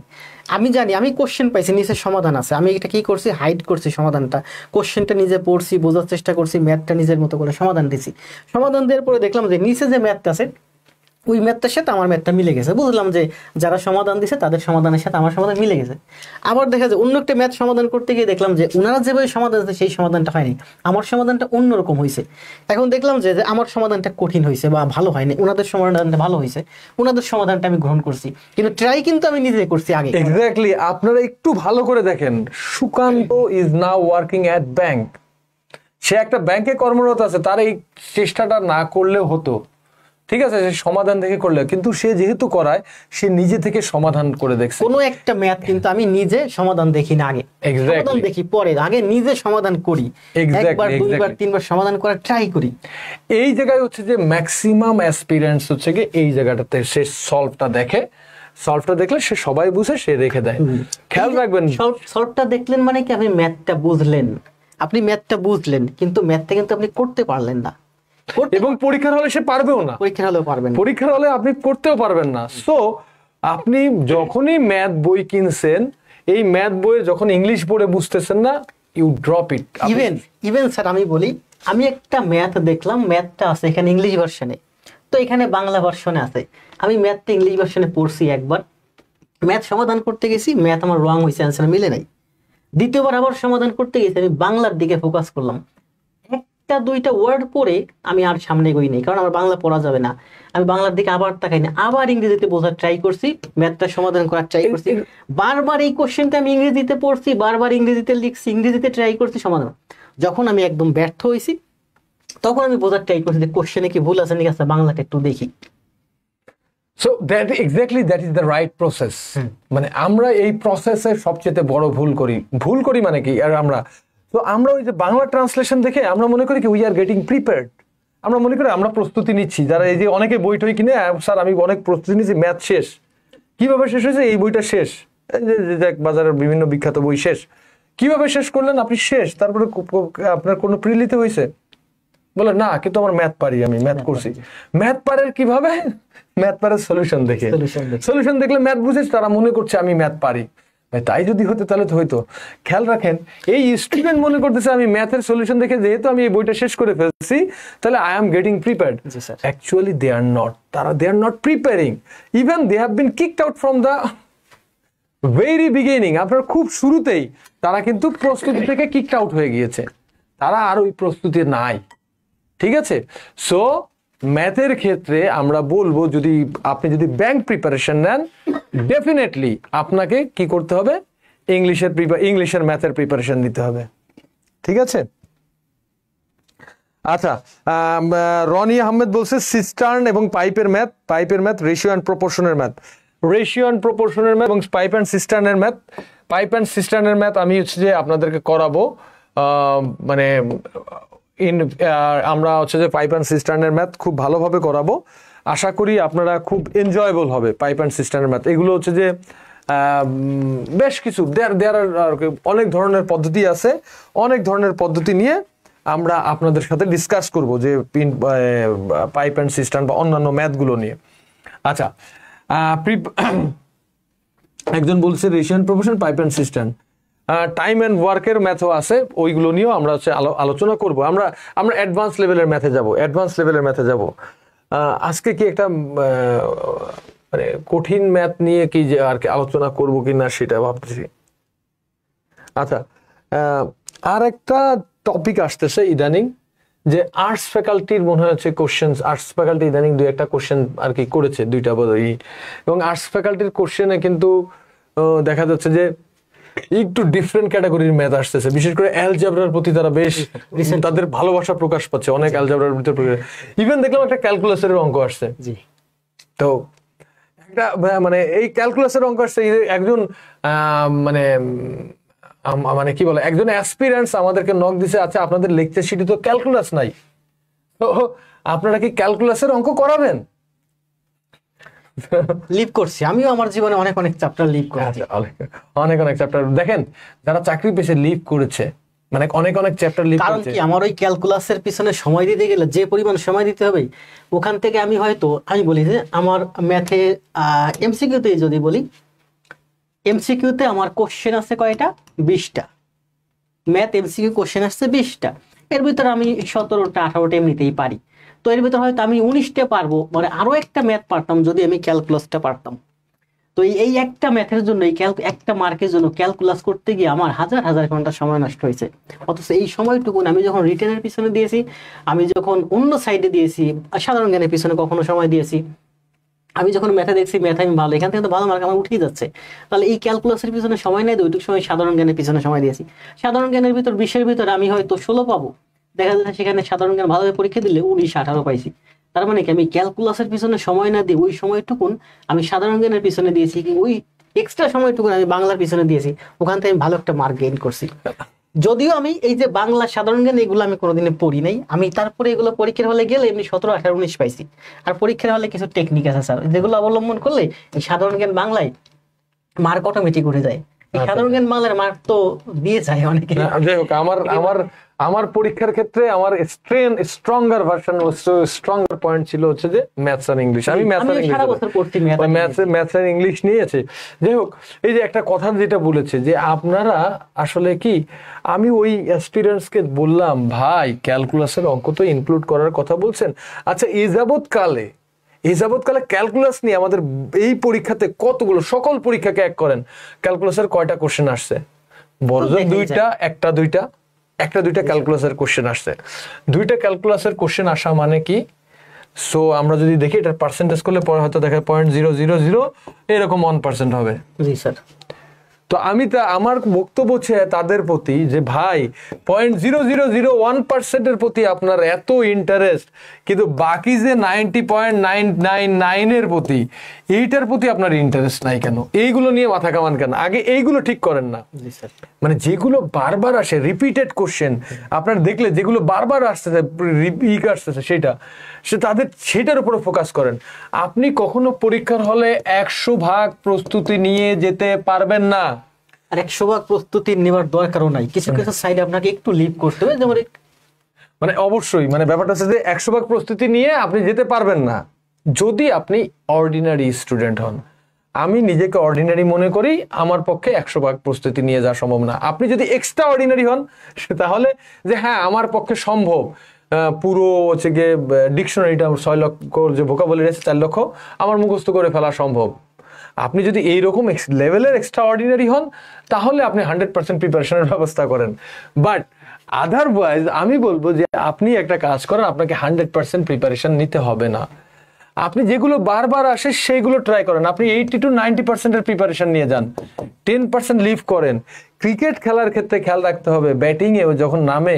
আমি জানি আমি কোশ্চেন পাইছি, নিচে সমাধান আছে, আমি এটা কি করছি, হাইড করছি সমাধানটা, কোশ্চেনটা নিজে পড়ছি, বোঝার চেষ্টা করছি, ম্যাথটা নিজের মতো করে সমাধান দিছি। সমাধান দেওয়ার পরে দেখলাম যে নিচে যে ম্যাথটা আছে ওই ম্যাথটার সাথে আমার ম্যাথটা মিলে গেছে, বুঝলাম যে যারা সমাধান দিছে তাদের সমাধানের সাথে আমার সমাধান মিলে গেছে। আবার দেখা যায় অন্য একটা ম্যাথ সমাধান করতে গিয়ে দেখলাম যে ওনারা যেভাবে সমাধান দিচ্ছে সেই সমাধানটা হয়নি, আমার সমাধানটা অন্যরকম হয়েছে। এখন দেখলাম যে আমার সমাধানটা কঠিন হয়েছে বা ভালো হয়নি, ওনাদের সমাধানটা ভালো হয়েছে, ওনাদের সমাধানটা আমি গ্রহণ করছি, কিন্তু ট্রাই কিন্তু আমি নিজে করছি আগে। এক্স্যাক্টলি, আপনারা একটু ভালো করে দেখেন, Sukanta is now working at bank. সে একটা ব্যাংকে কর্মরত আছে, তার এই চেষ্টাটা না করলেও হতো, ঠিক আছে, সে সমাধান দেখে করলে, কিন্তু সে যেহেতু করায়, সে নিজে থেকে সমাধান করে দেখছে। কোনো একটা ম্যাথ কিন্তু আমি নিজে সমাধান দেখি না আগে, সমাধান দেখি পরে, আগে নিজে সমাধান করি, একবার দুইবার তিনবার সমাধান করার ট্রাই করি। এই জায়গায় হচ্ছে যে ম্যাক্সিমাম অ্যাসপিরেন্টস হচ্ছে কি এই জায়গাটাতে সে সলভটা দেখে, সলভটা দেখলে সে সবাই বুঝে, সে রেখে দেয়। খেয়াল রাখবেন, সলভটা দেখলেন মানে কি আপনি ম্যাথটা বুঝলেন, কিন্তু ম্যাথটা কিন্তু আপনি করতে পারলেন না। এবং পরীক্ষার হলে সে পারবেও না, পরীক্ষার হলে আপনি করতেও পারবেন না। সো আপনি যখনই ম্যাথ বই কিনছেন, এই ম্যাথ বইয়ে যখন ইংলিশ পড়ে বুঝতেছেন না, you drop it. Even sir আমি বলি, আমি একটা ম্যাথ দেখলাম, ম্যাথটা আছে এখানে ইংলিশ ভার্সনে, তো এখানে বাংলা ভার্সনে আছে, আমি ম্যাথটা ইংলিশ ভার্সনে পড়ছি একবার, ম্যাথ সমাধান করতে গেছি, ম্যাথ আমার রং হয়েছে, অ্যান্সার মিলে নাই। দ্বিতীয়বার আবার সমাধান করতে গেছি, আমি বাংলার দিকে ফোকাস করলাম, একটা দুইটা ওয়ার্ড পড়ে আমি আর সামনে গই নাই, কারণ আমার বাংলা পড়া যাবে না। আমি বাংলার দিকে আবার তাকাই না, আবার ইংরেজিতে বোঝার ট্রাই করছি, ম্যাথটা সমাধান করার ট্রাই করছি, বারবার এই কোশ্চেনটা আমি ইংরেজিতে পড়ছি, বারবার ইংরেজিতে লিখছি, ইংরেজিতে ট্রাই করছি সমাধান। যখন আমি একদম ব্যর্থ হয়েছি, তখন আমি বোঝার ট্রাই করছি যে কোশ্চেনে কি ভুল আছে নাকি, আছে বাংলাটা একটু দেখি। So that is the right process. মানে আমরা এই প্রসেসে সবচেয়ে বড় ভুল করি মানে কি, আর আমরা ওই যে বাংলা ট্রান্সলেশন দেখে আমরা মনে করি কি উই আর গেটিং প্রিপেয়ার্ড, আমরা মনে করি আমরা প্রস্তুতি নিচ্ছি। যারা এই যে অনেকে বই টই কিনে, স্যার আমি অনেক প্রস্তুতি নিচ্ছি, ম্যাথ শেষ, কিভাবে শেষ হয়েছে, এই বইটা শেষ, বাজারের বিভিন্ন বিখ্যাত বই শেষ, কিভাবে শেষ করলেন আপনি, শেষ, তারপরে আপনার কোনো প্রিলিতে হয়েছে, বলে না কিন্তু আমার ম্যাথ পারি, আমি ম্যাথ করছি। ম্যাথ পারের কিভাবে, ম্যাথ পারের সলিউশন দেখে, সলিউশন দেখলে ম্যাথ বুঝে তারা মনে করছে আমি ম্যাথ পারি। তাই যদি হতো তাহলে তো হইতো। খেয়াল রাখেন, এই স্টুডেন্ট মনে করতেছে আমি ম্যাথের সলিউশন দেখে যেহেতু আমি এই বইটা শেষ করে ফেলছি, তাহলে I am getting prepared. Actually they are not, they are not preparing, even they have been kicked out from the very beginning. আপনার খুব শুরুতেই তারা কিন্তু প্রস্তুতি থেকে কিকড আউট হয়ে গিয়েছে, তারা আর ওই প্রস্তুতি নাই। ঠিক আছে, সো ম্যাথের ক্ষেত্রে আমরা বলবো, যদি আপনি যদি ব্যাংক প্রিপারেশন নেন, ডেফিনেটলি আপনাকে কি করতে হবে, ইংলিশের ম্যাথের প্রিপারেশন নিতে হবে। ঠিক আছে, আচ্ছা, রনি আহমেদ বলছে সিস্টার্ন এবং পাইপের ম্যাথ, রেশিও অ্যান্ড প্রপোর্শনের ম্যাথ, এবং পাইপ অ্যান্ড সিস্টার্নের ম্যাথ আমি হচ্ছে যে আপনাদেরকে করাবো, মানে আমরা হচ্ছে যে পাইপ অ্যান্ড সিস্টার্নের ম্যাথ খুব ভালোভাবে করাবো। আশা করি আপনারা খুব এনজয়েবল হবে পাইপ অ্যান্ড সিস্টার্নের ম্যাথ। এগুলো হচ্ছে যে বেশ কিছু অনেক ধরনের পদ্ধতি আছে, অনেক ধরনের পদ্ধতি নিয়ে আমরা আপনাদের সাথে ডিসকাস করব যে পাইপ অ্যান্ড সিস্টার্ন বা অন্যান্য ম্যাথগুলো নিয়ে। আচ্ছা, একজন বলছে ratio and proportion, pipe and cistern, time and ওয়ার্কের ম্যাথও আছে, ওইগুলো নিয়েও আমরা হচ্ছে আলোচনা করব। আমরা অ্যাডভান্স লেভেলের ম্যাথে যাব। আজকে কি একটা মানে কঠিন ম্যাথ নিয়ে কি যে আর কি আলোচনা করব কিনা সেটা ভাবতেছি। আচ্ছা, আর একটা টপিক আসতেছে ইদানিং, যে আর্টস ফ্যাকাল্টির মনে হচ্ছে কোশ্চেন, আর্টস ফ্যাকাল্টি ইদানিং দুই একটা কোশ্চেন আর কি করেছে, দুইটা বোধহয়, এবং আর্টস ফ্যাকাল্টির কোশ্চেনে কিন্তু দেখা যাচ্ছে যে একটু ডিফারেন্ট ক্যাটাগরির ম্যাথ আসতেছে, বিশেষ করে অ্যালজেব্রার প্রতি তারা বেশ তাদের ভালোবাসা প্রকাশ পাচ্ছে, অনেক অ্যালজেব্রার ভিতরে। ইভেন দেখলাম একটা ক্যালকুলাসের অঙ্ক আসছে, তো একটা মানে এই ক্যালকুলাসের অঙ্ক আসছে, একজন মানে কি বলে, একজন অ্যাসপিরেন্টস আমাদেরকে নক দিছে, আচ্ছা আপনাদের লেকচার শিটে তো ক্যালকুলাস নাই, তো আপনারা কি ক্যালকুলাসের অঙ্ক করাবেন? লিভ করছি, আমিও আমার জীবনে অনেক চ্যাপ্টার লিভ করেছি, অনেক চ্যাপ্টার। দেখেন যারা চাকরি পেশে লিভ করেছে, মানে অনেক চ্যাপ্টার লিভ করেছে, কারণ কি আমার ওই ক্যালকুলাসের পিছনে সময় দিতে গেলে যে পরিমাণ সময় দিতে হবে, ওখান থেকে আমি বলি যে আমার ম্যাথে এমসিকিউতে যদি বলি, এমসিকিউতে আমার কোশ্চেন আছে কয়টা, 20টা ম্যাথ এমসিকিউ কোশ্চেন আসছে 20টা, এর ভিতরে আমি 17টা 18টা এমনিতেই পারি, তো এর ভিতরে হয়তো আমি 19টা পারবো, মানে আরো একটা ম্যাথ পারতাম যদি আমি ক্যালকুলাসটা পারতাম। তো এই একটা ম্যাথের জন্য, এই একটা মার্কের জন্য ক্যালকুলাস করতে গিয়ে আমার হাজার ঘন্টা সময় নষ্ট হয়েছে। অথচ এই সময়টুকুন আমি যখন রিটেনের পিছনে দিয়েছি, আমি যখন অন্য সাইডে দিয়েছি, সাধারণ জ্ঞানের পিছনে কখনো সময় দিয়েছি, আমি যখন ম্যাথে দেখছি ম্যাথ আমি ভালো, এখান থেকে তো ভালো মার্ক আমার উঠেই যাচ্ছে, তাহলে এই ক্যালকুলাসের পিছনে সময় নেই, ওইটুকু সময় সাধারণ জ্ঞানের পিছনে সময় দিয়েছি। সাধারণ জ্ঞানের ভিতর 20-এর ভিতরে আমি হয়তো 16 পাবো, দেখা যাচ্ছে সেখানে সাধারণ জ্ঞান ভালোভাবে পরীক্ষা দিলে 19-18 পাইছি। তার মানে কি আমি ক্যালকুলাসের পিছনে সময় না দিয়ে ওই সময়টুকুন আমি সাধারণ জ্ঞানের পিছনে দিয়েছি, কি ওই এক্সট্রা সময়টুকুন আমি বাংলার পিছনে দিয়েছি, ওখান থেকে আমি ভালো একটা মার্ক গেইন করছি। যদিও আমি এই যে বাংলা সাধারণ জ্ঞান এগুলো আমি কোনোদিনে পড়ি নাই, আমি তারপরে এগুলো পরীক্ষার হলে গেলে এমনি 17, 18, 19 পাইছি। আর পরীক্ষার হলে কিছু টেকনিক আছে স্যার, যেগুলো অবলম্বন করলে এই সাধারণ জ্ঞান বাংলায় মার্ক অটোমেটিক উঠে যায়। এই সাধারণ জ্ঞান মালের মার্ক তো দিয়ে যায় অনেকে। যাই হোক, আমার পরীক্ষার ক্ষেত্রে আমার স্ট্রঙ্গার ভার্সন, স্ট্রঙ্গার পয়েন্ট ছিল হচ্ছে যে ম্যাথস আর ইংলিশ। আমি ম্যাথস আর ইংলিশ নিয়েছি। যাই হোক, এই যে একটা কথা যেটা বলেছে যে আপনারা আসলে কি, আমি ওই এক্সপিরিয়েন্সকে বললাম ভাই ক্যালকুলাসের অঙ্ক তো ইনক্লুড করার কথা বলছেন, আচ্ছা এই যাবৎকালে ক্যালকুলাস নিয়ে আমাদের এই পরীক্ষাতে কতগুলো, সকল পরীক্ষাকে এক করেন, ক্যালকুলাসের কয়টা কোশ্চেন আসছে? বড়জোর দুইটা, একটা দুইটা ক্যালকুলাসের কোশ্চেন আসছে। দুইটা ক্যালকুলাসের কোশ্চেন আসা মানে কি? সো আমরা যদি দেখি এটার পার্সেন্টেজ করলে পরে হয়তো দেখা 0.000 এরকম 1% হবে। জি স্যার। তো আমার বক্তব্য হচ্ছে তাদের প্রতি যে ভাই 0.0001% প্রতি আপনার এত ইন্টারেস্ট, কিন্তু বাকি যে 90.999 প্রতি, এইটার প্রতি আপনার ইন্টারেস্ট নাই কেন? এইগুলো নিয়ে মাথা কামান কেন? আগে এইগুলো ঠিক করেন না। মানে যেগুলো বারবার আসে, রিপিটেড কোশ্চেন আপনার দেখলে যেগুলো বারবার আসতেছে, সেটার উপরে ফোকাস করেন। আপনি কখনো পরীক্ষার হলে 100% প্রস্তুতি নিয়ে যেতে পারবেন না। আর 100% প্রস্তুতি নেওয়ার দরকারও নাই, কিছু কিছু সাইডে আপনাকে একটু লিভ করতে হবে। যেমন মানে অবশ্যই মানে ব্যাপারটা হচ্ছে যে 100% প্রস্তুতি নিয়ে আপনি যেতে পারবেন না যদি আপনি অর্ডিনারি স্টুডেন্ট হন। আমি নিজেকে অর্ডিনারি মনে করি, আমার পক্ষে 100% প্রস্তুতি নিয়ে যাওয়া সম্ভব না। আপনি যদি এক্সট্রা অর্ডিনারি হন তাহলে যে হ্যাঁ আমার পক্ষে সম্ভব, পুরো হচ্ছে গিয়ে ডিকশনারিটা 6 লক্ষ যে ভোকাবুলারি আছে 4 লক্ষ আমার মুখস্থ করে ফেলা সম্ভব। আপনি যদি এইরকম লেভেলের এক্সট্রা অর্ডিনারি হন তাহলে আপনি 100% প্রিপারেশনের ব্যবস্থা করেন। বাট আদারওয়াইজ আমি বলবো যে আপনি একটা কাজ করেন, আপনাকে 100% প্রিপারেশন নিতে হবে না। আপনি যেগুলো বারবার আসে সেইগুলো ট্রাই করেন। আপনি 80 to 90% প্রিপারেশন নিয়ে যান, 10% লিভ করেন। ক্রিকেট খেলার ক্ষেত্রে খেয়াল রাখতে হবে, ব্যাটিং এ যখন নামে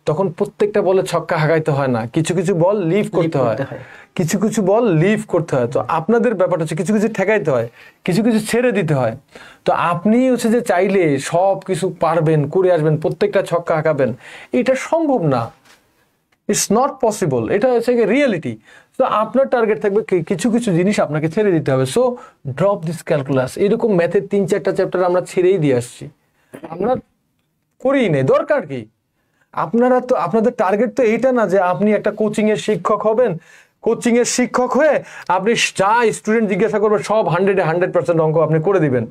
তখন প্রত্যেকটা বলে ছক্কা হাঁকাইতে হয় না, কিছু কিছু বল লিভ করতে হয়, কিছু কিছু বল লিভ করতে হয়। তো আপনাদের ব্যাপারটা হচ্ছে কিছু কিছু ঠেকাইতে হয়, কিছু কিছু ছেড়ে দিতে হয়। তো আপনি হচ্ছে যে চাইলে সব কিছু পারবেন, করে আসবেন, প্রত্যেকটা ছক্কা হাঁকাবেন, এটা সম্ভব না। It's not possible. এটা হচ্ছে রিয়েলিটি। তো আপনার টার্গেট থাকবে কিছু কিছু জিনিস আপনাকে ছেড়ে দিতে হবে। So drop this calculus. এরকম ম্যাথের 3-4টা চ্যাপ্টার আমরা ছেড়েই দিয়ে আসছি, আমরা করিই নেই, দরকার কি? আপনাদের টার্গেট তো এইটা না যে আপনি একটা কোচিং এর শিক্ষক হবেন, কোচিং এর শিক্ষক হয়ে আপনি যা স্টুডেন্ট জিজ্ঞাসা করবে সব 100% অঙ্ক আপনি করে দিবেন।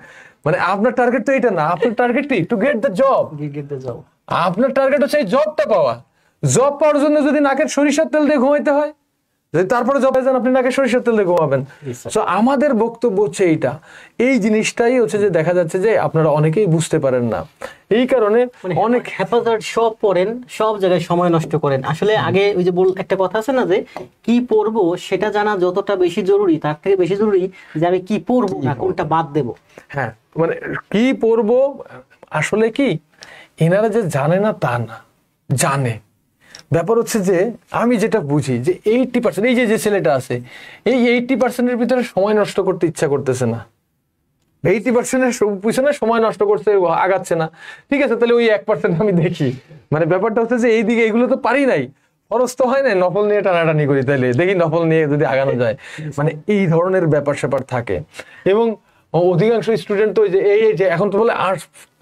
মানে আপনার টার্গেট তো এইটা না। আপনার টার্গেট কি? To get the job. আপনার টার্গেট হচ্ছে এই জবটা পাওয়া। জব পাওয়ার জন্য যদি নাকের সরিষার তেল দিয়ে ঘুমাইতে হয়, যদি তারপরে জবে যান আপনি নাকের সরিষার তেল দিয়ে ঘুমাবেন। সো আমাদের বক্তব্য হচ্ছে এইটা। এই জিনিসটাই হচ্ছে যে দেখা যাচ্ছে যে আপনারা অনেকেই বুঝতে পারেন না, এই কারণে অনেক হ্যাপাজার্ড সব পড়েন, সব জায়গায় সময় নষ্ট করেন। আসলে আগে ওই যে একটা কথা আছে না যে কি পড়বো সেটা জানা যতটা বেশি জরুরি, তার থেকে বেশি জরুরি যে আমি কি পড়বো না, কোনটা বাদ দেব। হ্যাঁ, মানে কি পড়বো আসলে কি এনারা যে জানে না তা না, জানে। ব্যাপার হচ্ছে যে আমি যেটা বুঝি যে 80%, এই যে ছেলেটা আছে এই 80%-এর ভিতরে সময় নষ্ট করতে ইচ্ছা করতেছে না, 80%-এর পিছনে সময় নষ্ট করতে আগাচ্ছে না। ঠিক আছে, তাহলে ওই 1% আমি দেখি। মানে ব্যাপারটা হচ্ছে যে এইদিকে এগুলো তো পারি নাই, খরচ তো হয় না, নফল নিয়ে টানাটানি করি, তাইলে দেখি নফল নিয়ে যদি আগানো যায়। মানে এই ধরনের ব্যাপার স্যাপার থাকে। এবং অধিকাংশ স্টুডেন্ট তো এই যে এখন তো বলে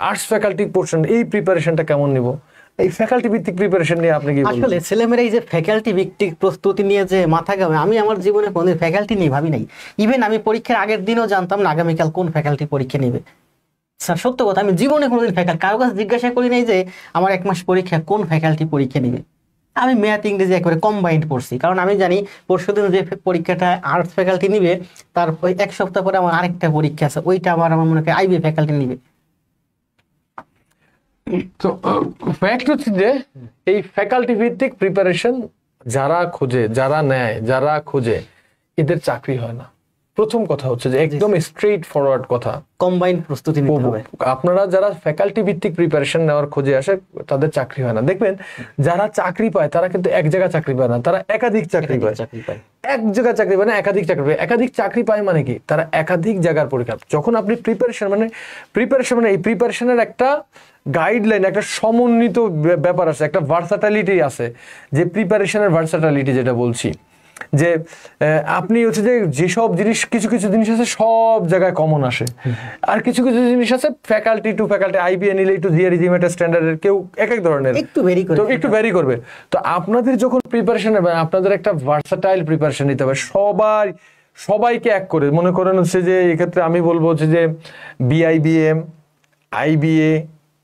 আর্টস ফ্যাকাল্টি পোর্শন, এই প্রিপারেশনটা কেমন নিব? এই ফ্যাকাল্টি ভিত্তিক প্রিপারেশন নিয়ে আপনি কি বলবেন? আসলে ছেলেমেয়েরা এই যে ফ্যাকাল্টি ভিত্তিক প্রস্তুতি নিয়ে যে মাথা ঘামে, আমি আমার জীবনে কোনদিন ফ্যাকাল্টি নিয়ে ভাবি নাই। ইভেন আমি পরীক্ষার আগের দিনও জানতাম না আগামীকাল কোন ফ্যাকাল্টি পরীক্ষা নেবে। স্যার সত্য কথা, আমি জীবনে কোনোদিন কারো কাছে জিজ্ঞাসা করি নাই যে আমার 1 মাস পরীক্ষা কোন ফ্যাকাল্টি পরীক্ষা নেবে। আমি ম্যাথ ইংরেজি একেবারে কম্বাইন্ড পড়ছি, কারণ আমি জানি পরশুদিন যে পরীক্ষাটা আর্টস ফ্যাকাল্টি নিবে তার 1 সপ্তাহ পরে আমার আরেকটা পরীক্ষা আছে, ওইটা আমার মনে হয় আইবি ফ্যাকাল্টি নিবে। তো ফ্যাক্ট হচ্ছে যে এই ফ্যাকাল্টি ভিত্তিক প্রিপারেশন যারা খোঁজে, যারা নেয়, যারা খোঁজে, এদের চাকরি হয় না। প্রথম কথা হচ্ছে যে একদম স্ট্রেট ফরওয়ার্ড কথা, কম্বাইন্ড প্রস্তুতি নিতে হবে। আপনারা যারা ফ্যাকাল্টি ভিত্তিক প্রিপারেশন নেওয়ার খোঁজে আসে তাদের চাকরি হয় না। দেখবেন যারা চাকরি পায় তারা কিন্তু এক জায়গায় চাকরি পায় না, তারা একাধিক চাকরি পায়। এক জায়গায় চাকরি পায় না, একাধিক চাকরি পায়। একাধিক চাকরি পায় মানে কি? তারা একাধিক জায়গার পরীক্ষা। যখন আপনি প্রিপারেশন মানে এই প্রিপারেশনের একটা গাইডলাইন, একটা সমন্বিত ব্যাপার আছে, একটা ভার্সাটালিটি আছে, যে প্রিপারেশনের ভার্সাটালিটি যেটা বলছি, যে আপনি হচ্ছে যে যেসব জিনিস কিছু কিছু জিনিস আছে সব জায়গায় কমন আসে, আর কিছু কিছু জিনিস আছে ফ্যাকাল্টি টু ফ্যাকাল্টি, আইবিএ নিলে একটু জিআরই জিমেটা স্ট্যান্ডার্ডের কেউ এক এক ধরনের একটু ভ্যারি করবে। তো আপনাদের যখন প্রিপারেশন নেবেন আপনাদের একটা ভার্সাটাইল প্রিপারেশন নিতে হবে, সবাইকে এক করে। মনে করেন হচ্ছে যে এক্ষেত্রে আমি বলবো হচ্ছে যে বিআইবিএম, আইবিএ,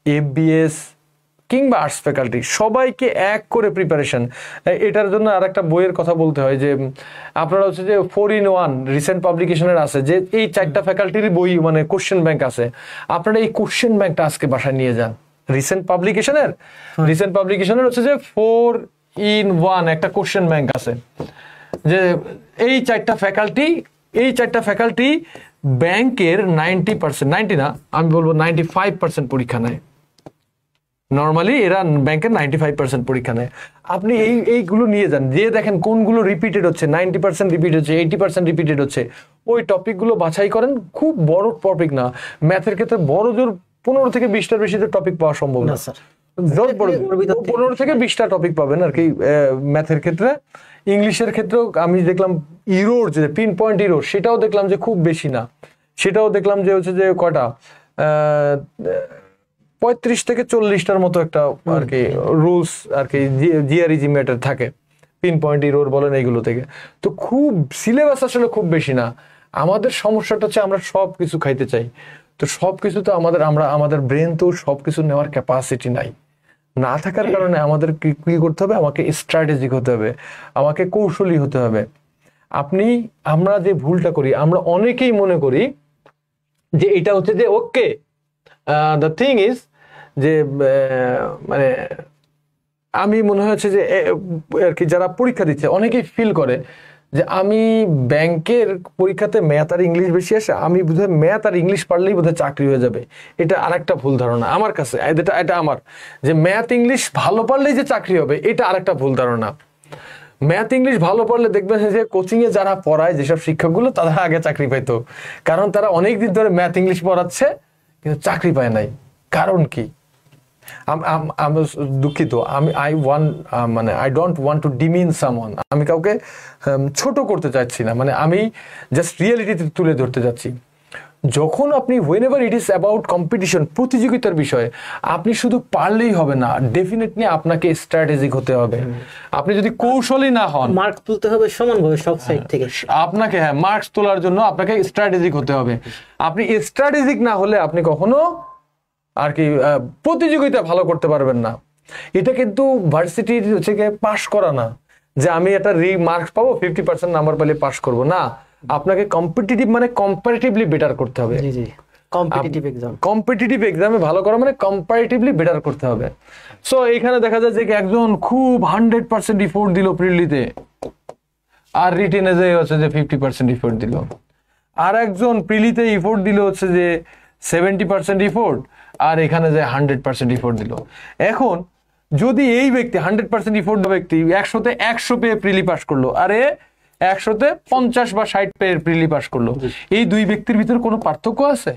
এফবিএস কিংবা আর্টস ফ্যাকাল্টি সবাইকে এক করে প্রিপারেশন। এটার জন্য আর একটা বইয়ের কথা বলতে হয় যে আপনারা হচ্ছে যে 4-in-1 রিসেন্ট পাবলিকেশনের আছে যে এই 4টা ফ্যাকাল্টির বই মানে কোশ্চেন ব্যাংক আছে, আপনারা এই কোশ্চেন ব্যাংকটা আজকে বাসায় নিয়ে যান। রিসেন্ট পাবলিকেশনের হচ্ছে যে 4-in-1 একটা কোশ্চেন ব্যাংক আছে, যে এই 4টা ফ্যাকাল্টি ব্যাংকের 90%, 90 না আমি বলবো 95% পরীক্ষা নেয়। নর্মালি এরা ব্যাংকের 95% পরীক্ষা নেয়। আপনি এইগুলো নিয়ে যান, দিয়ে দেখেন কোনগুলো রিপিটেড হচ্ছে, 90% রিপিট হচ্ছে, 80% রিপিটেড হচ্ছে, ওই টপিকগুলো বাছাই করেন। খুব বড় টপিক না, ম্যাথের ক্ষেত্রে বড় জোর 15 থেকে 20টার বেশি টপিক পাওয়া সম্ভব না স্যার, 15 থেকে 20টা টপিক পাবেন আর কি ম্যাথের ক্ষেত্রে। ইংলিশের ক্ষেত্রেও আমি দেখলাম ইরোর যে পিন পয়েন্ট ইরোর সেটাও দেখলাম যে খুব বেশি না, সেটাও দেখলাম যে হচ্ছে যে কয়টা 35 থেকে 40টার মতো একটা আর কি রুলস আর কি জিআরই জিমেটার থাকে, পিন পয়েন্ট ইরোর বলেন এইগুলো থেকে। তো খুব সিলেবাস আসলে খুব বেশি না। আমাদের সমস্যাটা হচ্ছে আমরা সব কিছু খাইতে চাই, তো সবকিছু তো আমাদের ব্রেন তো সবকিছু নেওয়ার ক্যাপাসিটি নাই, না থাকার কারণে আমাদের কি করতে হবে, আমাকে স্ট্র্যাটেজিক হতে হবে, আমাকে কৌশলী হতে হবে। আমরা যে ভুলটা করি, আমরা অনেকেই মনে করি যে এটা হচ্ছে যে ওকে দ্য থিং ইজ যে মানে আমি মনে হচ্ছে যে আর কি যারা পরীক্ষা দিচ্ছে অনেকেই ফিল করে যে আমি ব্যাংকের পরীক্ষাতে ম্যাথ আর ইংলিশ বেশি আসে, আমি বোধহয় ম্যাথ আর ইংলিশ পারলেই বোধহয় চাকরি হয়ে যাবে। এটা আরেকটা ভুল ধারণা আমার কাছে, এটা আমার যে ম্যাথ ইংলিশ ভালো পারলেই যে চাকরি হবে এটা আরেকটা ভুল ধারণা। ম্যাথ ইংলিশ ভালো পড়লে দেখবেন যে কোচিং এ যারা পড়ায় যেসব শিক্ষকগুলো তারা আগে চাকরি পাইতো, কারণ তারা অনেকদিন ধরে ম্যাথ ইংলিশ পড়াচ্ছে কিন্তু চাকরি পায় নাই। কারণ কি? আমি দুঃখিত, I don't want to demean someone, আমি কাউকে ছোট করতে চাচ্ছি না, মানে আমি জাস্ট রিয়েলিটিতে তুলে ধরতে যাচ্ছি। যখন আপনি whenever it is about competition, প্রতিযোগিতার বিষয়ে, আপনি শুধু পারলেই হবে না, ডেফিনেটলি আপনাকে স্ট্র্যাটেজিক হতে হবে। আপনি যদি কৌশলী না হন, মার্ক তুলতে হবে সমানভাবে সব সাইড থেকে আপনাকে, হ্যাঁ, মার্কস তোলার জন্য আপনাকে স্ট্র্যাটেজিক হতে হবে। আপনি স্ট্র্যাটেজিক না হলে আপনি কখনো আর কি প্রতিযোগিতা ভালো করতে পারবেন না। এটা কিন্তু ভার্সিটির হচ্ছে গিয়ে পাস করা না, যে আমি একটা মার্কস পাবো 50% নাম্বার পেলে পাস করব না। আপনাকে কম্পিটিটিভ মানে কম্পারেটিভলি বেটার করতে হবে। জি জি, কম্পিটিটিভ এক্সামে ভালো করা মানে কম্পারেটিভলি বেটার করতে হবে। সো এখানে দেখা যায় যে একজন খুব 100% এফোর্ট দিল প্রিলিতে, আর রিটেনে যে হচ্ছে যে 50% এফোর্ট দিল, আর একজন প্রিলিতে এফোর্ট দিল হচ্ছে যে 70% এফোর্ট, আর এখানে যে 100% এফোর্ট দিল। এখন যদি এই ব্যক্তি 100% এফোর্ট ব্যক্তি 100তে 100 পেয়ে প্রিলি পাস করলো, আরে 100তে 50 বা 60 পেয়ে প্রিলি পাস করলো, এই দুই ব্যক্তির ভিতরে কোনো পার্থক্য আছে?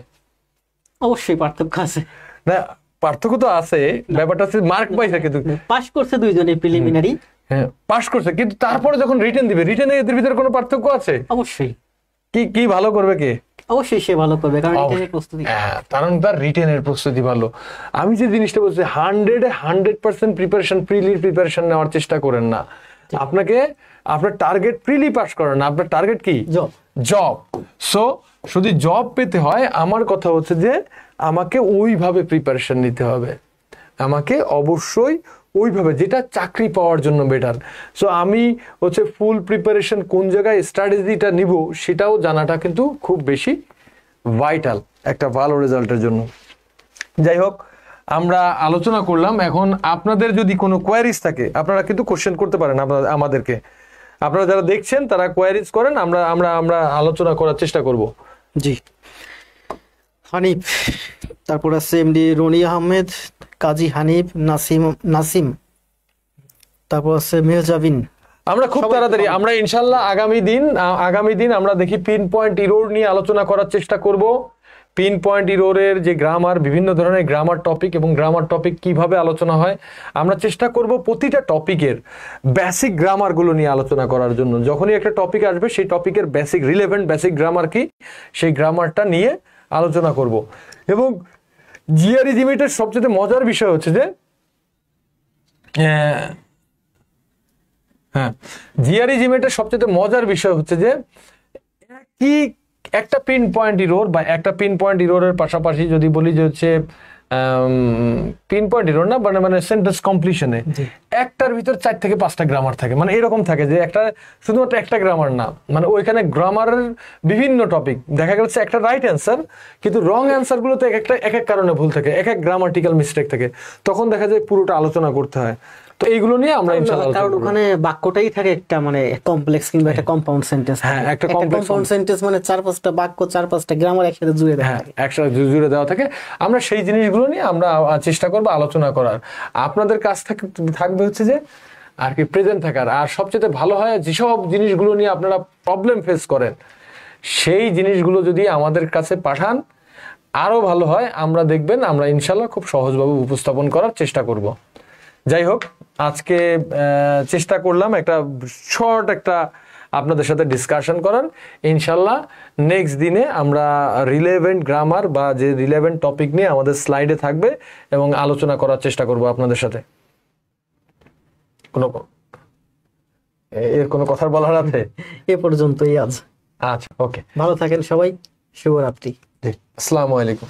অবশ্যই পার্থক্য আছে। না, পার্থক্য তো আছে, ব্যাপারটা হচ্ছে মার্ক পাইছে, কিন্তু পাস করছে দুইজনে প্রিলিমিনারি, হ্যাঁ পাস করছে, কিন্তু তারপরে যখন রিটেন দিবে, রিটেনে এদের ভিতরে কোনো পার্থক্য আছে? অবশ্যই। কি ভালো করবে কে? অবশ্যই সে ভালো করবে, কারণ রিটেনের প্রস্তুতি, কারণ তার রিটেনের প্রস্তুতি ভালো। আমি যে জিনিসটা বলছি 100% প্রিপারেশন, প্রিলির প্রিপারেশন নেওয়ার চেষ্টা করেন না। আপনার টার্গেট প্রিলি পাস করেন না, আপনার টার্গেট কি? জব। সো যদি জব পেতে হয়, আমার কথা হচ্ছে যে আমাকে ওইভাবে প্রিপারেশন নিতে হবে, আমাকে অবশ্যই ওইভাবে, যেটা চাকরি পাওয়ার জন্য বেটার। সো আমি হচ্ছে ফুল প্রিপারেশন কোন জায়গায় স্ট্র্যাটেজিটা নিব সেটাও জানাটা কিন্তু খুব বেশি ভাইটাল একটা ভালো রেজাল্টের জন্য। যাই হোক, আমরা আলোচনা করলাম। এখন আপনাদের যদি কোনো কোয়ারিজ থাকে আপনারা কিন্তু কোশ্চেন করতে পারেন আমাদেরকে। আপনারা যারা দেখছেন তারা কোয়ারিজ করেন, আমরা আলোচনা করার চেষ্টা করব। জি, হানিফ, তারপর আছে এমডি রনি আহমেদ, কাজী হানিফ, নাসিম, তারপর আছে মেহজাবিন। আমরা খুব তাড়াতাড়ি, আমরা ইনশাল্লাহ আগামী দিন আমরা দেখি পিন পয়েন্ট ইরোর নিয়ে আলোচনা করার চেষ্টা করব। পিন পয়েন্ট ইরোরের যে গ্রামার, বিভিন্ন ধরনের গ্রামার টপিক এবং গ্রামার টপিক কিভাবে আলোচনা হয়, আমরা চেষ্টা করব প্রতিটা টপিকের বেসিক গ্রামারগুলো নিয়ে আলোচনা করার জন্য। যখনই একটা টপিক আসবে সেই টপিকের বেসিক রিলেভেন্ট বেসিক গ্রামার কি সেই গ্রামারটা নিয়ে আলোচনা করব। এবং জিআরই জিমেটের সবচেয়ে মজার বিষয় হচ্ছে যে জিআরই জিমেটের সবচেয়ে মজার বিষয় হচ্ছে যে কি একটা পিন পয়েন্ট ইরোর বা একটা পিন পয়েন্ট ইরোরের পাশাপাশি যদি বলি যে হচ্ছে পিন পয়েন্ট ইরোর না, মানে সেন্টেন্স কমপ্লিশনে একটার ভিতর 4 থেকে 5টা গ্রামার থাকে, মানে এরকম থাকে যে একটা শুধুমাত্র একটা গ্রামার না, মানে ওইখানে গ্রামারের বিভিন্ন টপিক দেখা গেছে একটা রাইট অ্যান্সার, কিন্তু রং অ্যান্সার গুলোতে এক এক কারণে ভুল থাকে, এক এক গ্রামাটিক্যাল মিস্টেক থাকে, তখন দেখা যায় পুরোটা আলোচনা করতে হয়। তো এইগুলো নিয়ে আমরা ইনশাআল্লাহ, কারণ ওখানে বাক্যটাই থাকে একটা মানে কমপ্লেক্স কিংবা একটা কম্পাউন্ড সেন্টেন্স। হ্যাঁ, একটা কম্পাউন্ড সেন্টেন্স মানে 4-5টা বাক্য 4-5টা গ্রামার একসাথে জুড়ে দেওয়া থাকে। একসাথে জুড়ে দেওয়া থাকে। আমরা সেই জিনিসগুলো নিয়ে আমরা চেষ্টা করব আলোচনা করার। আপনাদের কাছ থেকে থাকবে হচ্ছে যে আর কি প্রেজেন্ট থাকার। আর সবচেয়ে ভালো হয় যেসব জিনিসগুলো নিয়ে আপনারা প্রবলেম ফেস করেন সেই জিনিসগুলো যদি আমাদের কাছে পাঠান আরো ভালো হয়। আমরা দেখবেন আমরা ইনশাআল্লাহ খুব সহজভাবে উপস্থাপন করার চেষ্টা করব। যাই হোক, আজকে চেষ্টা করলাম একটা শর্ট একটা আপনাদের সাথে ডিসকাশন করার। ইনশাল্লাহ নেক্সট দিনে আমরা রিলেভেন্ট গ্রামার বা যে রিলেভেন্ট টপিক নিয়ে আমাদের স্লাইডে থাকবে এবং আলোচনা করার চেষ্টা করব আপনাদের সাথে। কোনো কথা বলার আছে? এ পর্যন্তই আজ। আচ্ছা, ওকে, ভালো থাকেন সবাই, শুভরাত্রি। আসসালামু আলাইকুম।